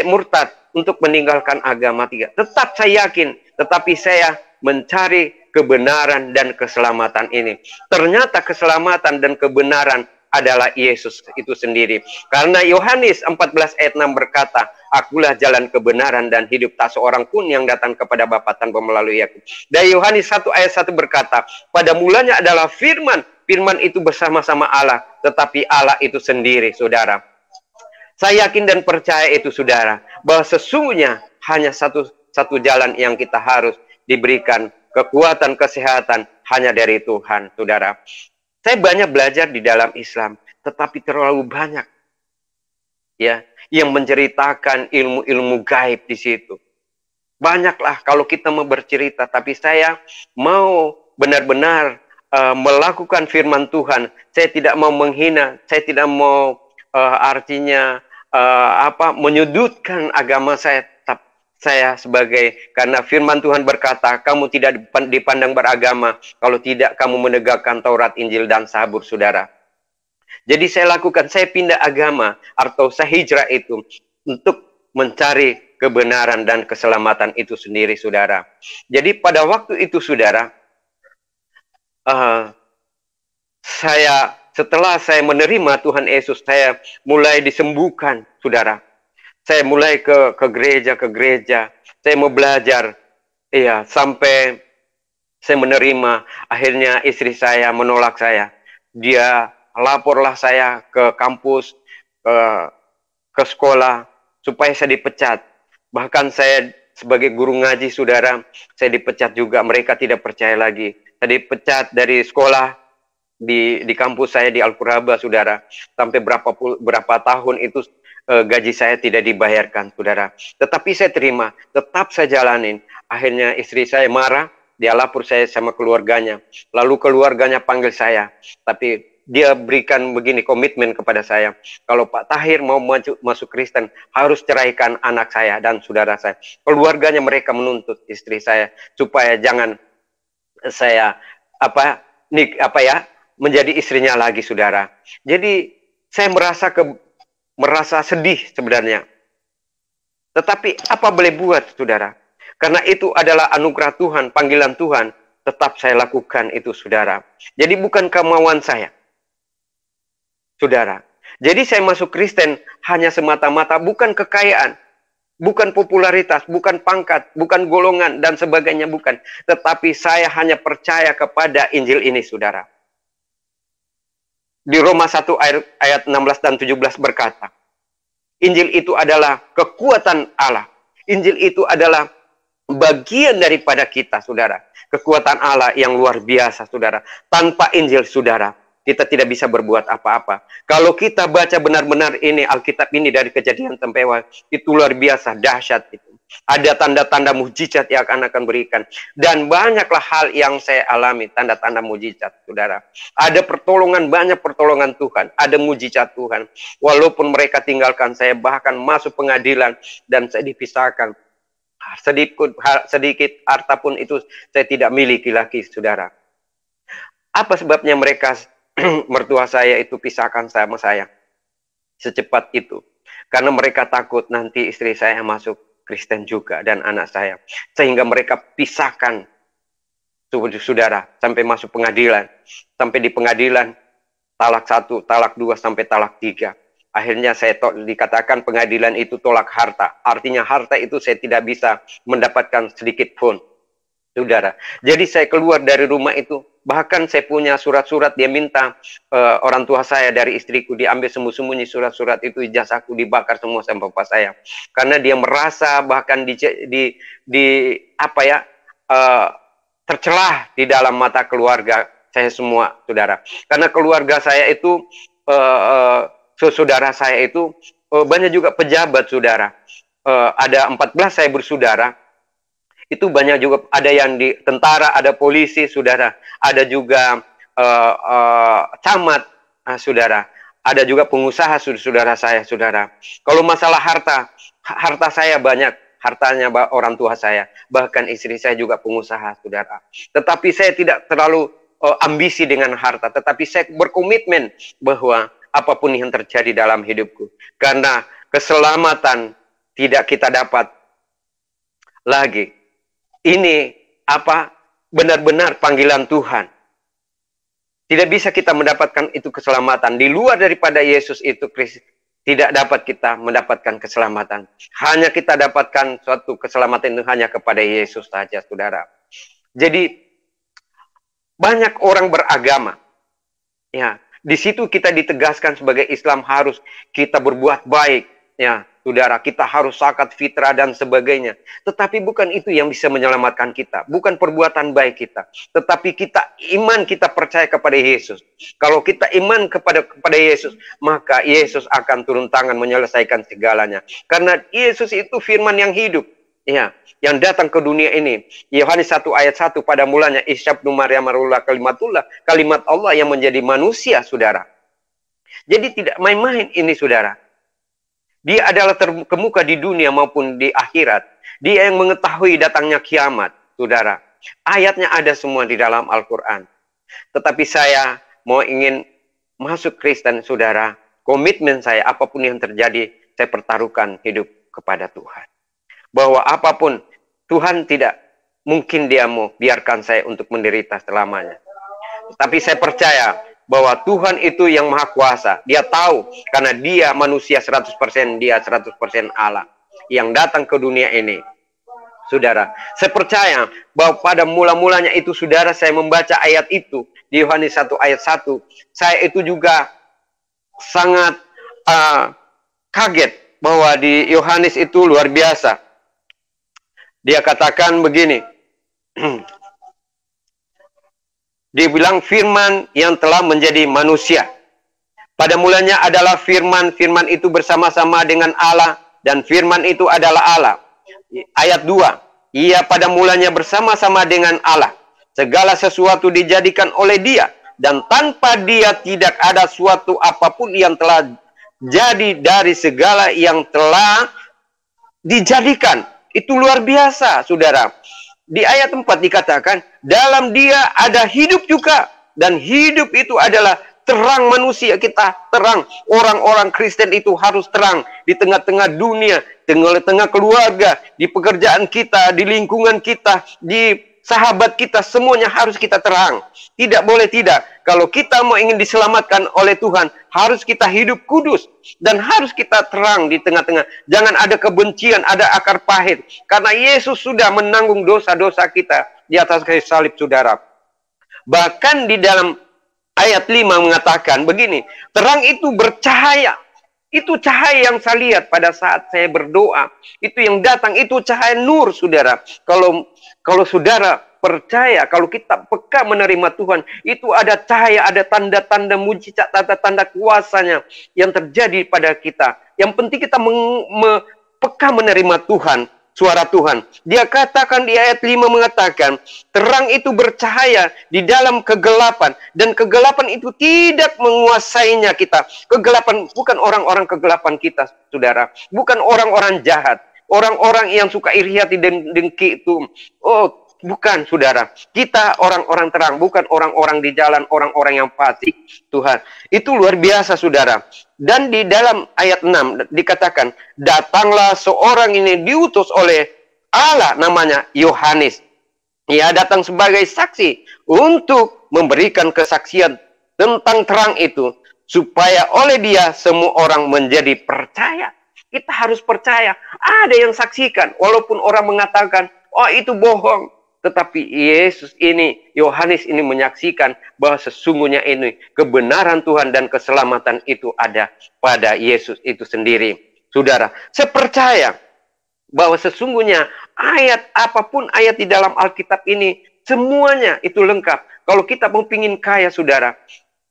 murtad untuk meninggalkan agama, tidak. Tetap saya yakin, tetapi saya mencari kebenaran dan keselamatan ini. Ternyata keselamatan dan kebenaran adalah Yesus itu sendiri. Karena Yohanes 14 ayat 6 berkata, akulah jalan kebenaran dan hidup, tak seorang pun yang datang kepada Bapa tanpa melalui aku. Dan Yohanes 1 ayat 1 berkata, pada mulanya adalah firman, firman itu bersama-sama Allah, tetapi Allah itu sendiri, saudara. Saya yakin dan percaya itu, saudara, bahwa sesungguhnya hanya satu jalan yang kita harus diberikan kekuatan, kesehatan hanya dari Tuhan, saudara. Saya banyak belajar di dalam Islam, tetapi terlalu banyak ya yang menceritakan ilmu-ilmu gaib di situ. Banyaklah kalau kita mau bercerita, tapi saya mau benar-benar melakukan firman Tuhan. Saya tidak mau menghina, saya tidak mau artinya menyudutkan agama saya. saya karena firman Tuhan berkata, kamu tidak dipandang beragama kalau tidak kamu menegakkan Taurat, Injil, dan Zabur, saudara. Jadi saya pindah agama atau saya hijrah itu untuk mencari kebenaran dan keselamatan itu sendiri, saudara. Jadi pada waktu itu, saudara, setelah saya menerima Tuhan Yesus, saya mulai disembuhkan, saudara. Saya mulai ke gereja, saya mau belajar, sampai saya menerima. Akhirnya istri saya menolak saya. Dia laporlah saya ke kampus, ke sekolah, supaya saya dipecat. Bahkan saya sebagai guru ngaji, saudara, saya dipecat juga. Mereka tidak percaya lagi. Saya dipecat dari sekolah di kampus saya di Al-Quraba, saudara. Sampai berapa tahun itu gaji saya tidak dibayarkan, saudara. Tetapi saya terima, tetap saya jalanin. Akhirnya istri saya marah, dia lapor saya sama keluarganya. Lalu keluarganya panggil saya, tapi dia berikan begini komitmen kepada saya. Kalau Pak Tahir mau masuk Kristen, harus ceraikan anak saya dan saudara saya. Keluarganya mereka menuntut istri saya supaya jangan saya menjadi istrinya lagi, saudara. Jadi saya merasa sedih sebenarnya. Tetapi apa boleh buat, saudara? Karena itu adalah anugerah Tuhan, panggilan Tuhan. Tetap saya lakukan itu, saudara. Jadi bukan kemauan saya, saudara. Jadi saya masuk Kristen hanya semata-mata bukan kekayaan, bukan popularitas, bukan pangkat, bukan golongan, dan sebagainya, bukan. Tetapi saya hanya percaya kepada Injil ini, saudara. Di Roma 1 ayat 16 dan 17 berkata, Injil itu adalah kekuatan Allah. Injil itu adalah bagian daripada kita, saudara. Kekuatan Allah yang luar biasa, saudara. Tanpa Injil, saudara, kita tidak bisa berbuat apa-apa. Kalau kita baca benar-benar ini, Alkitab ini dari Kejadian sampai Wahyu, itu luar biasa, dahsyat itu. Ada tanda-tanda mujizat yang akan berikan. Dan banyaklah hal yang saya alami, tanda-tanda mujizat, saudara. Ada banyak pertolongan Tuhan. Ada mujizat Tuhan. Walaupun mereka tinggalkan saya, bahkan masuk pengadilan, dan saya dipisahkan. Sedikit harta pun itu saya tidak miliki lagi, saudara. Apa sebabnya mereka, mertua saya itu pisahkan sama saya secepat itu? Karena mereka takut nanti istri saya masuk Kristen juga dan anak saya, sehingga mereka pisahkan, saudara, sampai masuk pengadilan, sampai di pengadilan talak 1, talak 2, sampai talak 3. Akhirnya saya dikatakan pengadilan itu tolak harta. Artinya harta itu saya tidak bisa mendapatkan sedikit pun, saudara. Jadi saya keluar dari rumah itu. Bahkan saya punya surat-surat, dia minta orang tua saya dari istriku diambil sembunyi-sembunyi surat-surat itu, ijazahku dibakar semua sama bapak saya. Karena dia merasa bahkan tercelah di dalam mata keluarga saya semua, saudara. Karena keluarga saya itu, saudara saya itu banyak juga pejabat, saudara. Ada 14 saya bersaudara. Itu banyak juga, ada yang di tentara, ada polisi, saudara. Ada juga camat, saudara. Ada juga pengusaha, saudara saya, saudara. Kalau masalah harta saya banyak. Hartanya orang tua saya. Bahkan istri saya juga pengusaha, saudara. Tetapi saya tidak terlalu ambisi dengan harta. Tetapi saya berkomitmen bahwa apapun yang terjadi dalam hidupku. Karena keselamatan tidak kita dapat lagi. Ini benar-benar panggilan Tuhan. Tidak bisa kita mendapatkan itu keselamatan. Di luar daripada Yesus itu, tidak dapat kita mendapatkan keselamatan. Hanya kita dapatkan suatu keselamatan itu hanya kepada Yesus saja, saudara. Jadi, banyak orang beragama. Ya, di situ kita ditegaskan sebagai Islam harus kita berbuat baik. Ya, saudara, kita harus zakat, fitrah, dan sebagainya. Tetapi bukan itu yang bisa menyelamatkan kita. Bukan perbuatan baik kita. Tetapi iman kita percaya kepada Yesus. Kalau kita iman kepada Yesus, maka Yesus akan turun tangan menyelesaikan segalanya. Karena Yesus itu firman yang hidup. Ya, yang datang ke dunia ini. Yohanes 1 ayat 1, pada mulanya Isa bin Maryam adalah kalimatullah, kalimat Allah yang menjadi manusia, saudara. Jadi tidak main-main ini, saudara. Dia adalah terkemuka di dunia maupun di akhirat. Dia yang mengetahui datangnya kiamat, saudara. Ayatnya ada semua di dalam Al-Quran. Tetapi saya mau ingin masuk Kristen, saudara. Komitmen saya, apapun yang terjadi, saya pertaruhkan hidup kepada Tuhan. Bahwa apapun, Tuhan tidak mungkin dia mau biarkan saya untuk menderita selamanya. Tapi saya percaya bahwa Tuhan itu yang maha kuasa. Dia tahu karena dia manusia 100%, dia 100% Allah yang datang ke dunia ini. Saudara, saya percaya bahwa pada mula-mulanya itu, saudara, saya membaca ayat itu di Yohanes 1 ayat 1. Saya itu juga sangat kaget bahwa di Yohanes itu luar biasa. Dia katakan begini. Dia bilang firman yang telah menjadi manusia. Pada mulanya adalah firman, firman itu bersama-sama dengan Allah, dan firman itu adalah Allah. Ayat 2, ia pada mulanya bersama-sama dengan Allah. Segala sesuatu dijadikan oleh dia, dan tanpa dia tidak ada suatu apapun yang telah jadi dari segala yang telah dijadikan. Itu luar biasa, saudara. Di ayat 4 dikatakan, dalam dia ada hidup juga. Dan hidup itu adalah terang manusia kita. Terang. Orang-orang Kristen itu harus terang. Di tengah-tengah dunia, tengah-tengah keluarga, di pekerjaan kita, di lingkungan kita, di sahabat kita, semuanya harus kita terang. Tidak boleh tidak. Kalau kita mau ingin diselamatkan oleh Tuhan, harus kita hidup kudus. Dan harus kita terang di tengah-tengah. Jangan ada kebencian, ada akar pahit. Karena Yesus sudah menanggung dosa-dosa kita di atas kayu salib, saudara. Bahkan di dalam ayat 5 mengatakan begini, terang itu bercahaya. Itu cahaya yang saya lihat pada saat saya berdoa. Itu yang datang, itu cahaya nur, saudara. Kalau saudara percaya, kalau kita peka menerima Tuhan, itu ada cahaya, ada tanda-tanda mujizat, tanda-tanda kuasanya yang terjadi pada kita. Yang penting kita peka menerima Tuhan, suara Tuhan. Dia katakan di ayat 5 mengatakan, terang itu bercahaya di dalam kegelapan, dan kegelapan itu tidak menguasainya kita. Kegelapan bukan orang-orang kegelapan kita, saudara. Bukan orang-orang jahat. Orang-orang yang suka iri hati dan dengki itu. Oh, bukan, saudara. Kita orang-orang terang, bukan orang-orang di jalan, orang-orang yang fasik. Tuhan, itu luar biasa, saudara. Dan di dalam ayat 6 dikatakan, datanglah seorang ini diutus oleh Allah, namanya Yohanes. Ia datang sebagai saksi untuk memberikan kesaksian tentang terang itu, supaya oleh dia semua orang menjadi percaya. Kita harus percaya. Ada yang saksikan. Walaupun orang mengatakan, oh itu bohong. Tetapi Yesus ini, Yohanes ini menyaksikan bahwa sesungguhnya ini kebenaran Tuhan dan keselamatan itu ada pada Yesus itu sendiri. Saudara, saya percaya bahwa sesungguhnya ayat apapun ayat di dalam Alkitab ini, semuanya itu lengkap. Kalau kita mau pingin kaya, saudara,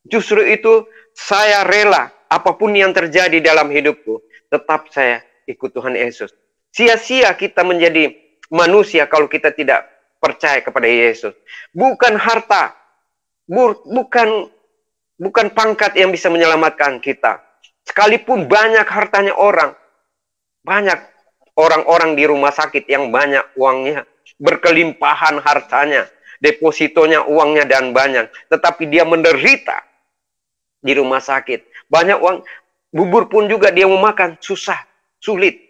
justru itu saya rela apapun yang terjadi dalam hidupku, tetap saya ikut Tuhan Yesus. Sia-sia kita menjadi manusia kalau kita tidak percaya kepada Yesus. Bukan harta, bukan pangkat yang bisa menyelamatkan kita. Sekalipun banyak hartanya orang, banyak orang-orang di rumah sakit yang banyak uangnya, berkelimpahan hartanya, depositonya uangnya dan banyak, tetapi dia menderita di rumah sakit. Banyak uang. Bubur pun juga dia mau makan, susah, sulit.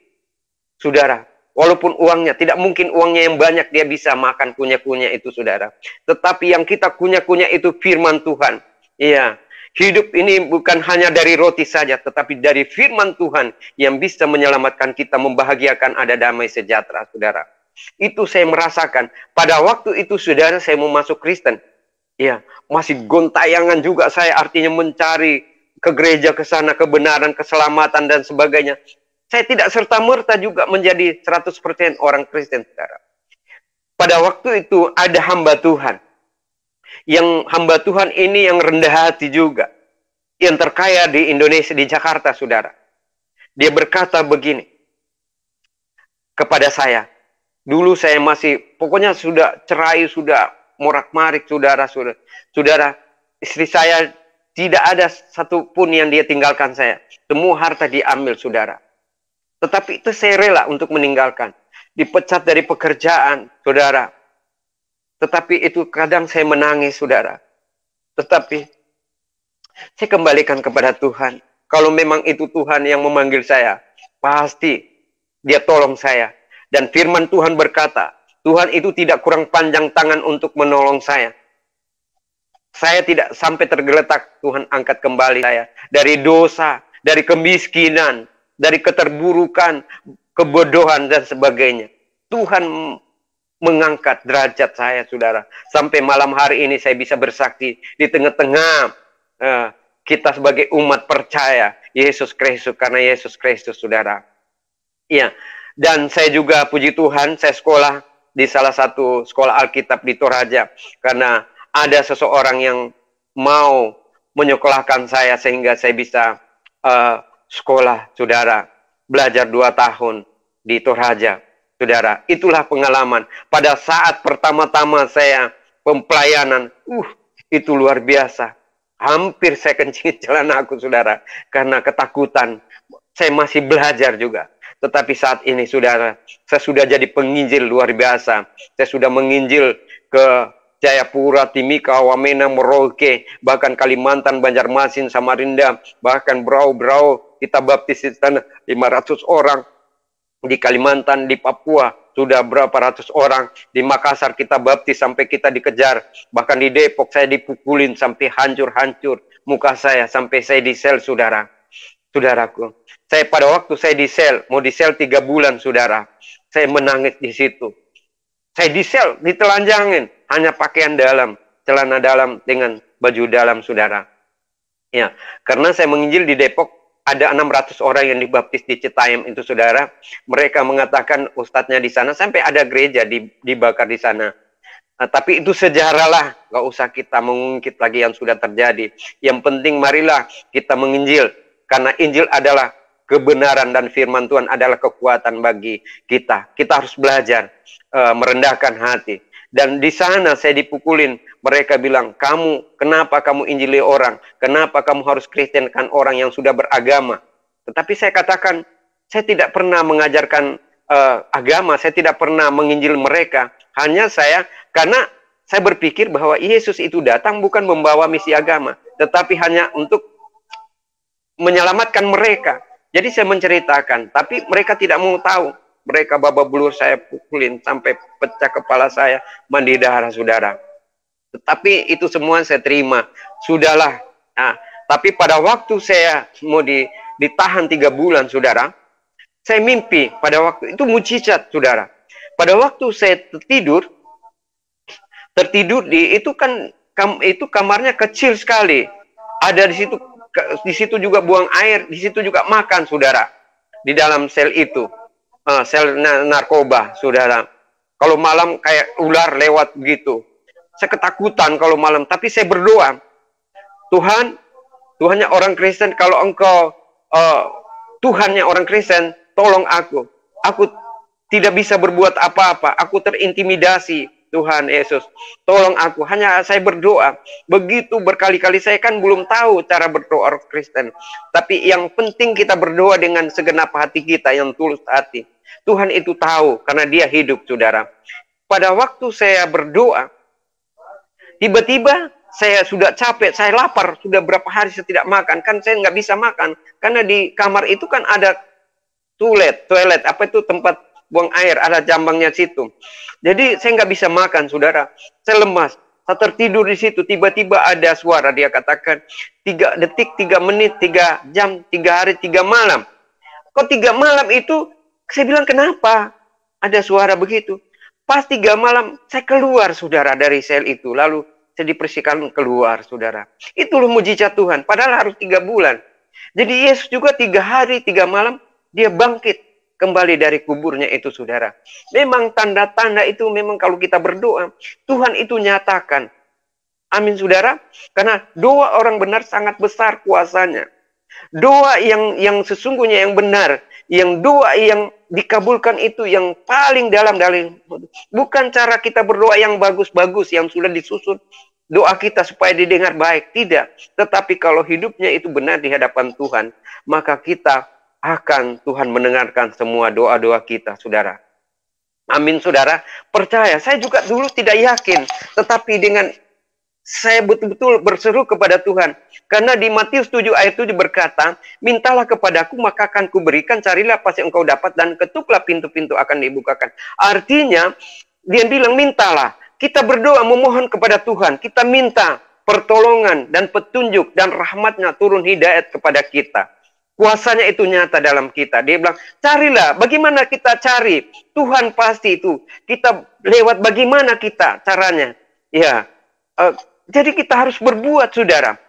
Saudara, walaupun uangnya, tidak mungkin uangnya yang banyak dia bisa makan kunyah-kunyah itu, saudara. Tetapi yang kita kunyah-kunyah itu firman Tuhan. Iya, hidup ini bukan hanya dari roti saja, tetapi dari firman Tuhan yang bisa menyelamatkan kita, membahagiakan, ada damai sejahtera, saudara. Itu saya merasakan. Pada waktu itu, saudara, saya mau masuk Kristen. Iya, masih gontayangan juga saya, artinya mencari ke gereja, ke sana, kebenaran, keselamatan, dan sebagainya. Saya tidak serta-merta juga menjadi 100% orang Kristen, saudara. Pada waktu itu ada hamba Tuhan. Yang hamba Tuhan ini yang rendah hati juga. Yang terkaya di Indonesia, di Jakarta, saudara. Dia berkata begini kepada saya. Dulu saya masih, pokoknya sudah cerai, sudah morak-marik, saudara. Saudara, istri saya tidak ada satupun yang dia tinggalkan saya. Semua harta diambil, saudara. Tetapi itu saya rela untuk meninggalkan. Dipecat dari pekerjaan, saudara. Tetapi itu kadang saya menangis, saudara. Tetapi saya kembalikan kepada Tuhan. Kalau memang itu Tuhan yang memanggil saya, pasti Dia tolong saya. Dan firman Tuhan berkata, Tuhan itu tidak kurang panjang tangan untuk menolong saya. Saya tidak sampai tergeletak, Tuhan angkat kembali saya. Dari dosa, dari kemiskinan, dari keterburukan, kebodohan, dan sebagainya. Tuhan mengangkat derajat saya, saudara. Sampai malam hari ini saya bisa bersaksi di tengah-tengah kita sebagai umat percaya Yesus Kristus, karena Yesus Kristus, saudara. Iya. Dan saya juga puji Tuhan, saya sekolah di salah satu sekolah Alkitab di Toraja, karena ada seseorang yang mau menyekolahkan saya sehingga saya bisa sekolah, saudara. Belajar 2 tahun di Toraja, saudara. Itulah pengalaman. Pada saat pertama-tama saya pelayanan, itu luar biasa. Hampir saya kencingin celana aku, saudara. Karena ketakutan. Saya masih belajar juga. Tetapi saat ini, saudara, saya sudah jadi penginjil luar biasa. Saya sudah menginjil ke Jayapura, Timika, Wamena, Merauke, bahkan Kalimantan, Banjarmasin, Samarinda, bahkan Brau, kita baptis di sana 500 orang. Di Kalimantan, di Papua, sudah berapa ratus orang. Di Makassar kita baptis sampai kita dikejar. Bahkan di Depok saya dipukulin sampai hancur-hancur muka saya, sampai saya di sel, saudara. Saudaraku, saya pada waktu saya di sel, mau di sel 3 bulan, saudara. Saya menangis di situ. Saya di sel, ditelanjangin, hanya pakaian dalam, celana dalam dengan baju dalam, saudara. Ya, karena saya menginjil di Depok, ada 600 orang yang dibaptis di Citayam itu, saudara. Mereka mengatakan ustadznya di sana, sampai ada gereja dibakar di sana. Tapi itu sejarah lah, gak usah kita mengungkit lagi yang sudah terjadi. Yang penting marilah kita menginjil, karena Injil adalah kebenaran dan firman Tuhan adalah kekuatan bagi kita. Kita harus belajar merendahkan hati. Dan di sana saya dipukulin. Mereka bilang, kenapa kamu injili orang? Kenapa kamu harus kristenkan orang yang sudah beragama? Tetapi saya katakan, saya tidak pernah mengajarkan agama. Saya tidak pernah menginjil mereka. Hanya karena saya berpikir bahwa Yesus itu datang bukan membawa misi agama. Tetapi hanya untuk menyelamatkan mereka. Jadi saya menceritakan, tapi mereka tidak mau tahu. Mereka babak belur saya pukulin sampai pecah kepala saya, mandi darah, saudara. Tetapi itu semua saya terima. Sudahlah. Nah, tapi pada waktu saya mau ditahan 3 bulan, saudara, saya mimpi pada waktu itu mujizat, saudara. Pada waktu saya tertidur itu kamarnya kecil sekali. Ada di situ juga buang air, di situ juga makan, saudara. Di dalam sel itu, sel narkoba, saudara. Kalau malam kayak ular lewat begitu. Saya ketakutan kalau malam, tapi saya berdoa. Tuhannya orang Kristen, kalau engkau Tuhannya orang Kristen, tolong aku. Aku tidak bisa berbuat apa-apa. Aku terintimidasi. Tuhan Yesus, tolong aku. Hanya saya berdoa. Begitu berkali-kali, saya kan belum tahu cara berdoa orang Kristen. Tapi yang penting kita berdoa dengan segenap hati kita, yang tulus hati. Tuhan itu tahu, karena Dia hidup, saudara. Pada waktu saya berdoa, tiba-tiba saya sudah capek, saya lapar. Sudah berapa hari saya tidak makan. Kan saya nggak bisa makan. Karena di kamar itu kan ada toilet, tempat buang air, ada jambangnya situ. Jadi saya nggak bisa makan, saudara. Saya lemas. Saya tertidur di situ. Tiba-tiba ada suara. Dia katakan 3 detik, 3 menit, 3 jam, 3 hari, 3 malam. Kok 3 malam itu? Saya bilang, kenapa ada suara begitu? Pas 3 malam saya keluar, saudara, dari sel itu. Lalu saya dipersilakan keluar, saudara. Itulah mujizat Tuhan. Padahal harus 3 bulan. Jadi Yesus juga 3 hari, 3 malam Dia bangkit kembali dari kuburnya itu, saudara. Memang tanda-tanda itu memang kalau kita berdoa, Tuhan itu nyatakan. Amin, saudara. Karena doa orang benar sangat besar kuasanya. Doa yang sesungguhnya yang benar, yang doa yang dikabulkan itu yang paling dalam dari, bukan cara kita berdoa yang bagus-bagus, yang sudah disusun doa kita supaya didengar baik. Tidak. Tetapi kalau hidupnya itu benar di hadapan Tuhan, maka kita akan Tuhan mendengarkan semua doa-doa kita, saudara. Amin, saudara. Percaya, saya juga dulu tidak yakin. Tetapi dengan saya betul-betul berseru kepada Tuhan. Karena di Matius 7 ayat 7 berkata, mintalah kepadaku maka akan kuberikan, carilah pasti engkau dapat, dan ketuklah pintu-pintu akan dibukakan. Artinya, dia bilang mintalah. Kita berdoa memohon kepada Tuhan. Kita minta pertolongan dan petunjuk dan rahmatnya turun hidayat kepada kita. Kuasanya itu nyata dalam kita. Dia bilang, carilah. Bagaimana kita cari? Tuhan pasti itu. Kita lewat bagaimana kita caranya. Ya, jadi kita harus berbuat, saudara.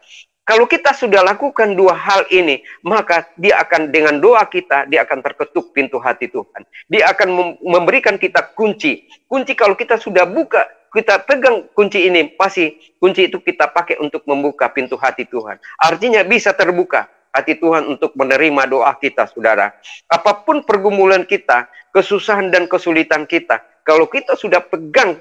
Kalau kita sudah lakukan dua hal ini, maka dia akan dengan doa kita, dia akan terketuk pintu hati Tuhan. Dia akan memberikan kita kunci. Kunci kalau kita sudah buka, kita pegang kunci ini, pasti kunci itu kita pakai untuk membuka pintu hati Tuhan. Artinya bisa terbuka hati Tuhan untuk menerima doa kita, saudara. Apapun pergumulan kita, kesusahan dan kesulitan kita, kalau kita sudah pegang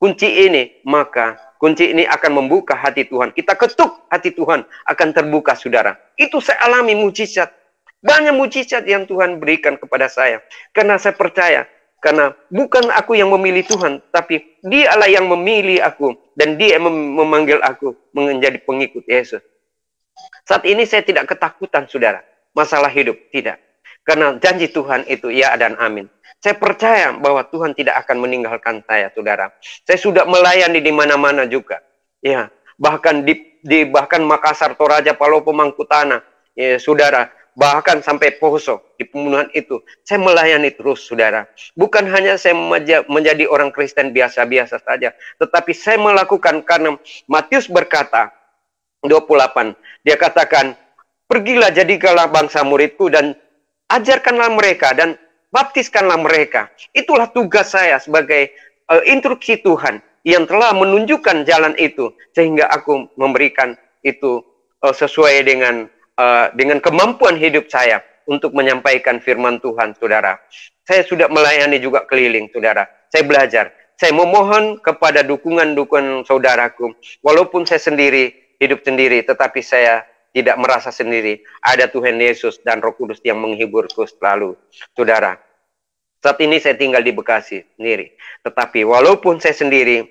kunci ini, maka kunci ini akan membuka hati Tuhan. Kita ketuk hati Tuhan akan terbuka, saudara. Itu saya alami mujizat. Banyak mujizat yang Tuhan berikan kepada saya. Karena saya percaya, karena bukan aku yang memilih Tuhan, tapi Dialah yang memilih aku, dan Dia yang memanggil aku menjadi pengikut Yesus. Saat ini saya tidak ketakutan, saudara. Masalah hidup, tidak. Karena janji Tuhan itu ya dan amin. Saya percaya bahwa Tuhan tidak akan meninggalkan saya, saudara. Saya sudah melayani di mana-mana juga. Ya, bahkan bahkan Makassar, Toraja, Palopo, Mangkutana, ya, saudara. Bahkan sampai Poso, di pembunuhan itu. Saya melayani terus, saudara. Bukan hanya saya menjadi orang Kristen biasa-biasa saja. Tetapi saya melakukan karena Matius berkata, 28, dia katakan, pergilah jadikanlah bangsa muridku dan ajarkanlah mereka dan baptiskanlah mereka. Itulah tugas saya sebagai instruksi Tuhan yang telah menunjukkan jalan itu, sehingga aku memberikan itu sesuai dengan kemampuan hidup saya untuk menyampaikan firman Tuhan, saudara. Saya sudah melayani juga keliling, saudara. Saya belajar. Saya memohon kepada dukungan saudaraku, walaupun saya sendiri, hidup sendiri, tetapi saya tidak merasa sendiri. Ada Tuhan Yesus dan Roh Kudus yang menghiburku selalu, saudara. Saat ini saya tinggal di Bekasi sendiri. Tetapi walaupun saya sendiri,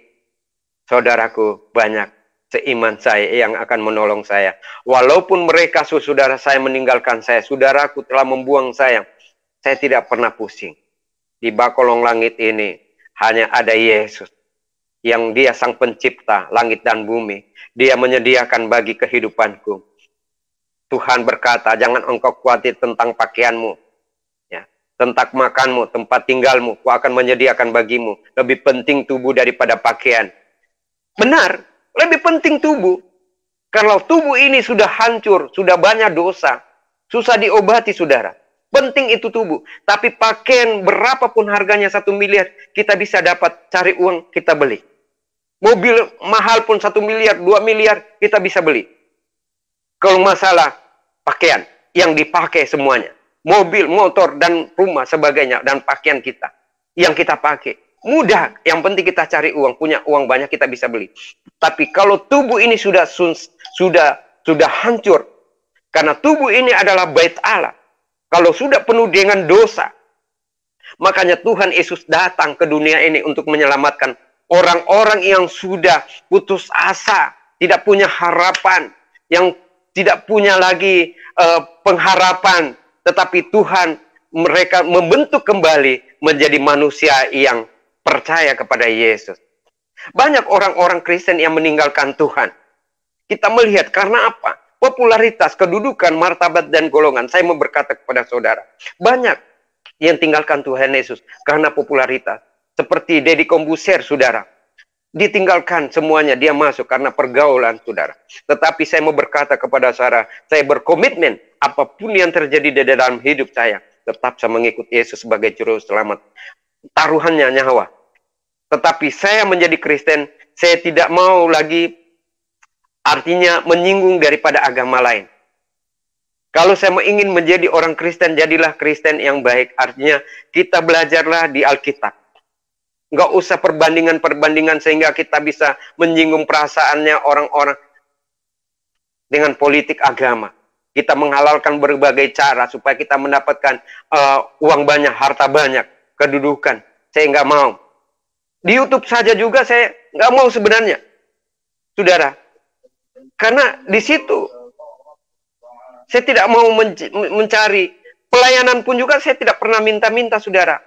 saudaraku banyak seiman saya yang akan menolong saya. Walaupun mereka, saudara saya meninggalkan saya, saudaraku telah membuang saya tidak pernah pusing. Di bakolong langit ini hanya ada Yesus. Yang Dia sang pencipta langit dan bumi. Dia menyediakan bagi kehidupanku. Tuhan berkata, jangan engkau khawatir tentang pakaianmu, ya, tentang makanmu, tempat tinggalmu, ku akan menyediakan bagimu. Lebih penting tubuh daripada pakaian. Benar, lebih penting tubuh. Kalau tubuh ini sudah hancur, sudah banyak dosa, susah diobati, saudara. Penting itu tubuh. Tapi pakaian berapapun harganya 1 miliar, kita bisa dapat, cari uang, kita beli. Mobil mahal pun 1 miliar, 2 miliar, kita bisa beli. Kalau masalah pakaian yang dipakai semuanya, mobil, motor, dan rumah sebagainya, dan pakaian kita yang kita pakai, mudah. Yang penting kita cari uang, punya uang banyak, kita bisa beli. Tapi kalau tubuh ini sudah hancur, karena tubuh ini adalah bait Allah. Kalau sudah penuh dengan dosa, makanya Tuhan Yesus datang ke dunia ini untuk menyelamatkan orang-orang yang sudah putus asa, tidak punya harapan, yang tidak punya lagi pengharapan, tetapi Tuhan mereka membentuk kembali menjadi manusia yang percaya kepada Yesus. Banyak orang-orang Kristen yang meninggalkan Tuhan. Kita melihat karena apa? Popularitas, kedudukan, martabat, dan golongan. Saya mau berkata kepada saudara, banyak yang tinggalkan Tuhan Yesus karena popularitas. Seperti Deddy Kombuser, saudara. Ditinggalkan semuanya, dia masuk karena pergaulan, saudara. Tetapi saya mau berkata kepada saudara, saya berkomitmen apapun yang terjadi di dalam hidup saya, tetap saya mengikut Yesus sebagai juru selamat. Taruhannya nyawa. Tetapi saya menjadi Kristen, saya tidak mau lagi artinya menyinggung daripada agama lain. Kalau saya ingin menjadi orang Kristen, jadilah Kristen yang baik. Artinya kita belajarlah di Alkitab. Nggak usah perbandingan-perbandingan sehingga kita bisa menyinggung perasaannya orang-orang dengan politik agama. Kita menghalalkan berbagai cara supaya kita mendapatkan uang banyak, harta banyak, kedudukan. Saya nggak mau. Di YouTube saja juga saya nggak mau sebenarnya, saudara. Karena di situ saya tidak mau mencari pelayanan pun juga saya tidak pernah minta-minta, saudara.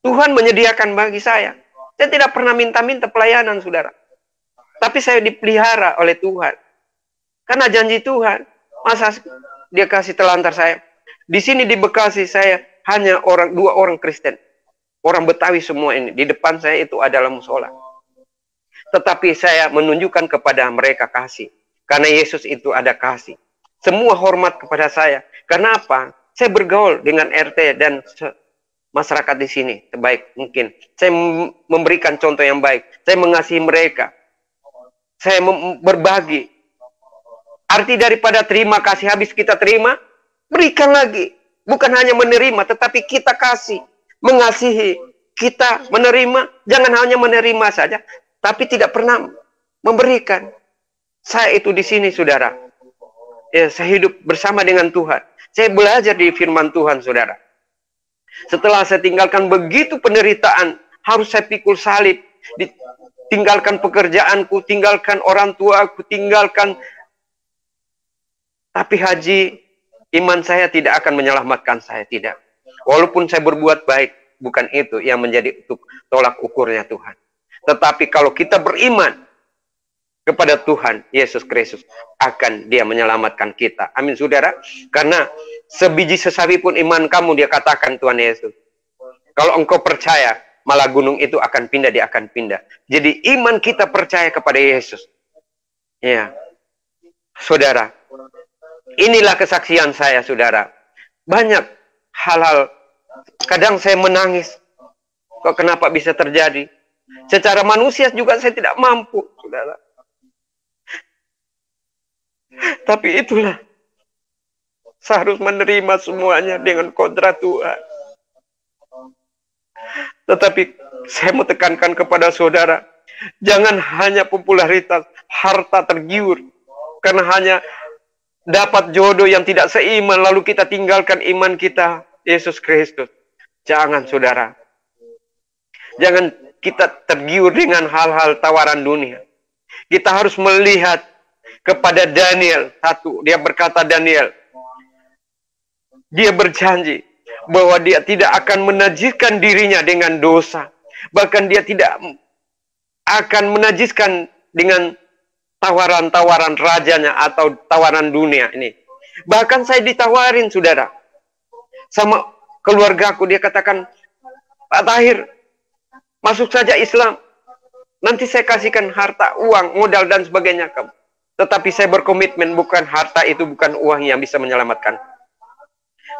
Tuhan menyediakan bagi saya. Saya tidak pernah minta-minta pelayanan, saudara. Tapi saya dipelihara oleh Tuhan. Karena janji Tuhan. Masa dia kasih telantar saya? Di sini di Bekasi saya hanya dua orang Kristen. Orang Betawi semua ini. Di depan saya itu adalah musola. Tetapi saya menunjukkan kepada mereka kasih. Karena Yesus itu ada kasih. Semua hormat kepada saya. Karena apa? Saya bergaul dengan RT dan masyarakat di sini sebaik mungkin. Saya memberikan contoh yang baik. Saya mengasihi mereka. Saya berbagi. Arti daripada terima kasih habis kita terima, berikan lagi. Bukan hanya menerima, tetapi kita kasih. Mengasihi. Kita menerima, jangan hanya menerima saja, tapi tidak pernah memberikan. Saya itu di sini, saudara. Ya, saya hidup bersama dengan Tuhan. Saya belajar di firman Tuhan, saudara. Setelah saya tinggalkan begitu penderitaan, harus saya pikul salib, tinggalkan pekerjaanku, tinggalkan orang tuaku, tinggalkan. Tapi haji, iman saya tidak akan menyelamatkan saya, tidak. Walaupun saya berbuat baik, bukan itu yang menjadi tolak ukurnya Tuhan. Tetapi kalau kita beriman kepada Tuhan Yesus Kristus, akan Dia menyelamatkan kita. Amin, saudara. Karena sebiji sesawi pun iman kamu, dia katakan Tuhan Yesus. Kalau engkau percaya, malah gunung itu akan pindah, dia akan pindah. Jadi iman kita percaya kepada Yesus. Ya, saudara. Inilah kesaksian saya, saudara. Banyak hal-hal. Kadang saya menangis. Kok kenapa bisa terjadi? Secara manusia juga saya tidak mampu, saudara. Tapi itulah. Saya harus menerima semuanya dengan kodrat Tuhan. Tetapi saya mau tekankan kepada saudara. Jangan hanya popularitas, harta tergiur. Karena hanya dapat jodoh yang tidak seiman, lalu kita tinggalkan iman kita, Yesus Kristus. Jangan, saudara. Jangan kita tergiur dengan hal-hal tawaran dunia. Kita harus melihat kepada Daniel. Satu, dia berkata Daniel, dia berjanji bahwa dia tidak akan menajiskan dirinya dengan dosa. Bahkan dia tidak akan menajiskan dengan tawaran-tawaran rajanya atau tawaran dunia ini. Bahkan saya ditawarin, saudara, sama keluargaku. Dia katakan, Pak Tahir, masuk saja Islam. Nanti saya kasihkan harta, uang, modal, dan sebagainya kamu. Tetapi saya berkomitmen, bukan harta itu, bukan uang yang bisa menyelamatkan.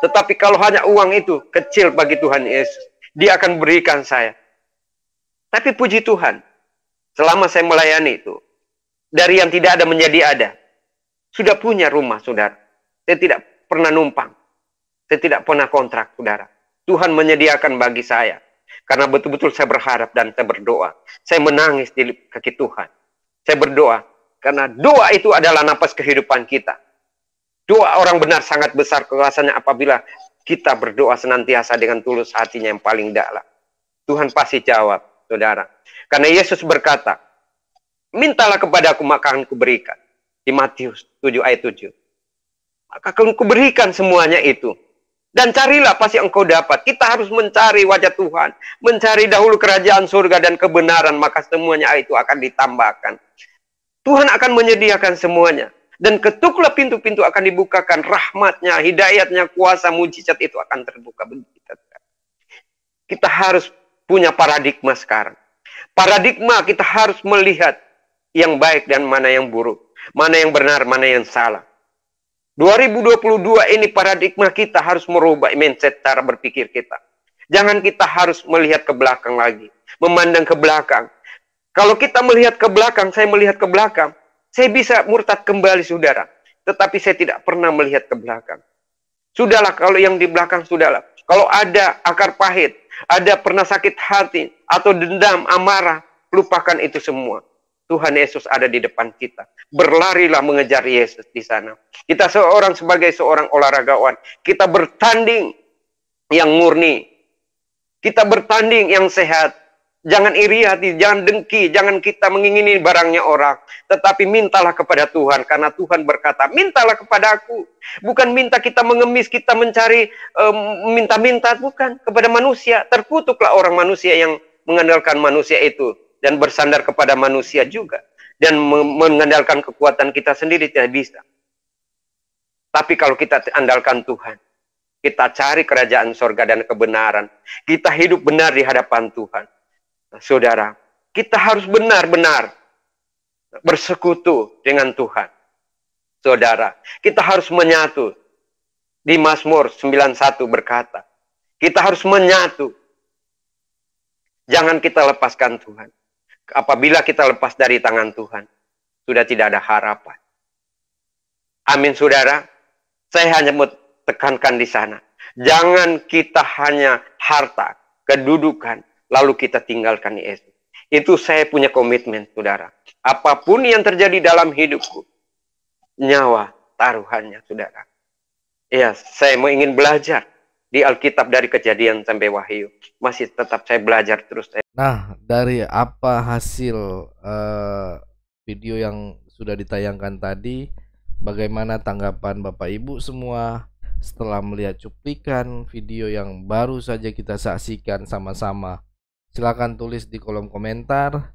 Tetapi kalau hanya uang itu kecil bagi Tuhan Yesus, Dia akan berikan saya. Tapi puji Tuhan, selama saya melayani itu, dari yang tidak ada menjadi ada. Sudah punya rumah, saudara. Saya tidak pernah numpang. Saya tidak pernah kontrak, saudara. Tuhan menyediakan bagi saya. Karena betul-betul saya berharap dan saya berdoa. Saya menangis di kaki Tuhan. Saya berdoa. Karena doa itu adalah napas kehidupan kita. Doa orang benar sangat besar kuasanya apabila kita berdoa senantiasa dengan tulus hatinya yang paling dalam. Tuhan pasti jawab, saudara. Karena Yesus berkata, mintalah kepadaku maka akan kuberikan. Di Matius 7 ayat 7. Maka akan kuberikan semuanya itu. Dan carilah pasti engkau dapat. Kita harus mencari wajah Tuhan. Mencari dahulu kerajaan surga dan kebenaran. Maka semuanya itu akan ditambahkan. Tuhan akan menyediakan semuanya. Dan ketuklah pintu-pintu akan dibukakan. Rahmatnya, hidayatnya, kuasa, mujizat itu akan terbuka. Kita harus punya paradigma sekarang. Paradigma kita harus melihat yang baik dan mana yang buruk. Mana yang benar, mana yang salah. 2022 ini paradigma kita harus merubah mindset cara berpikir kita. Jangan kita harus melihat ke belakang lagi. Memandang ke belakang. Kalau kita melihat ke belakang, saya melihat ke belakang. Saya bisa murtad kembali, saudara. Tetapi saya tidak pernah melihat ke belakang. Sudahlah, kalau yang di belakang, sudahlah. Kalau ada akar pahit, ada pernah sakit hati, atau dendam, amarah, lupakan itu semua. Tuhan Yesus ada di depan kita. Berlarilah mengejar Yesus di sana. Kita sebagai seorang olahragawan, kita bertanding yang murni. Kita bertanding yang sehat. Jangan iri hati, jangan dengki, jangan kita mengingini barangnya orang. Tetapi mintalah kepada Tuhan, karena Tuhan berkata, mintalah kepada aku. Bukan minta kita mengemis, kita mencari minta-minta, bukan. Kepada manusia, terkutuklah orang manusia yang mengandalkan manusia itu. Dan bersandar kepada manusia juga. Dan mengandalkan kekuatan kita sendiri tidak bisa. Tapi kalau kita andalkan Tuhan, kita cari kerajaan sorga dan kebenaran, kita hidup benar di hadapan Tuhan. Nah, saudara, kita harus benar-benar bersekutu dengan Tuhan. Saudara, kita harus menyatu. Di Mazmur 91 berkata, kita harus menyatu. Jangan kita lepaskan Tuhan. Apabila kita lepas dari tangan Tuhan, sudah tidak ada harapan. Amin, saudara. Saya hanya mau tekankan di sana. Jangan kita hanya harta, kedudukan, lalu kita tinggalkan Yesus. Itu saya punya komitmen, saudara. Apapun yang terjadi dalam hidupku, nyawa taruhannya, saudara. Ya, saya mau ingin belajar di Alkitab dari Kejadian sampai Wahyu. Masih tetap saya belajar terus. Nah, dari apa hasil video yang sudah ditayangkan tadi, bagaimana tanggapan Bapak Ibu semua setelah melihat cuplikan video yang baru saja kita saksikan sama-sama? Silakan tulis di kolom komentar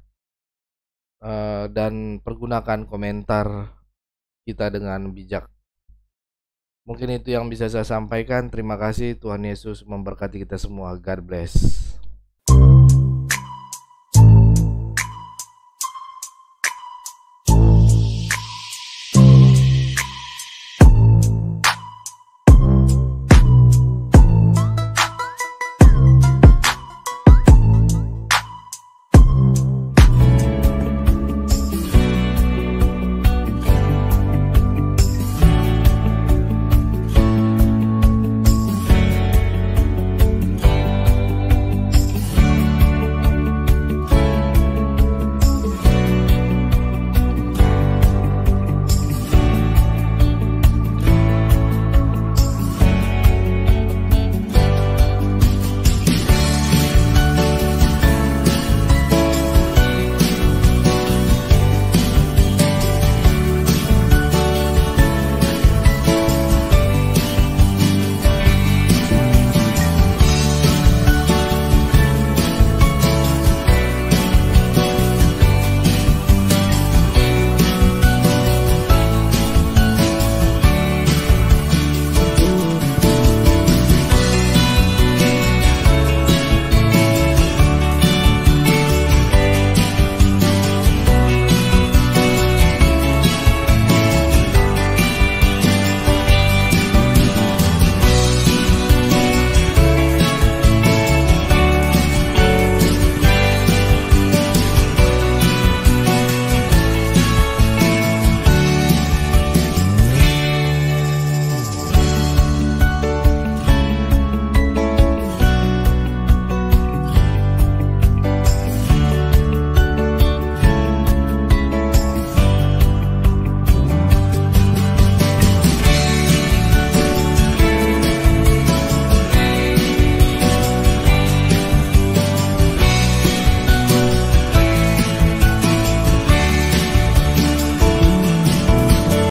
dan pergunakan komentar kita dengan bijak. Mungkin itu yang bisa saya sampaikan. Terima kasih. Tuhan Yesus memberkati kita semua. God bless.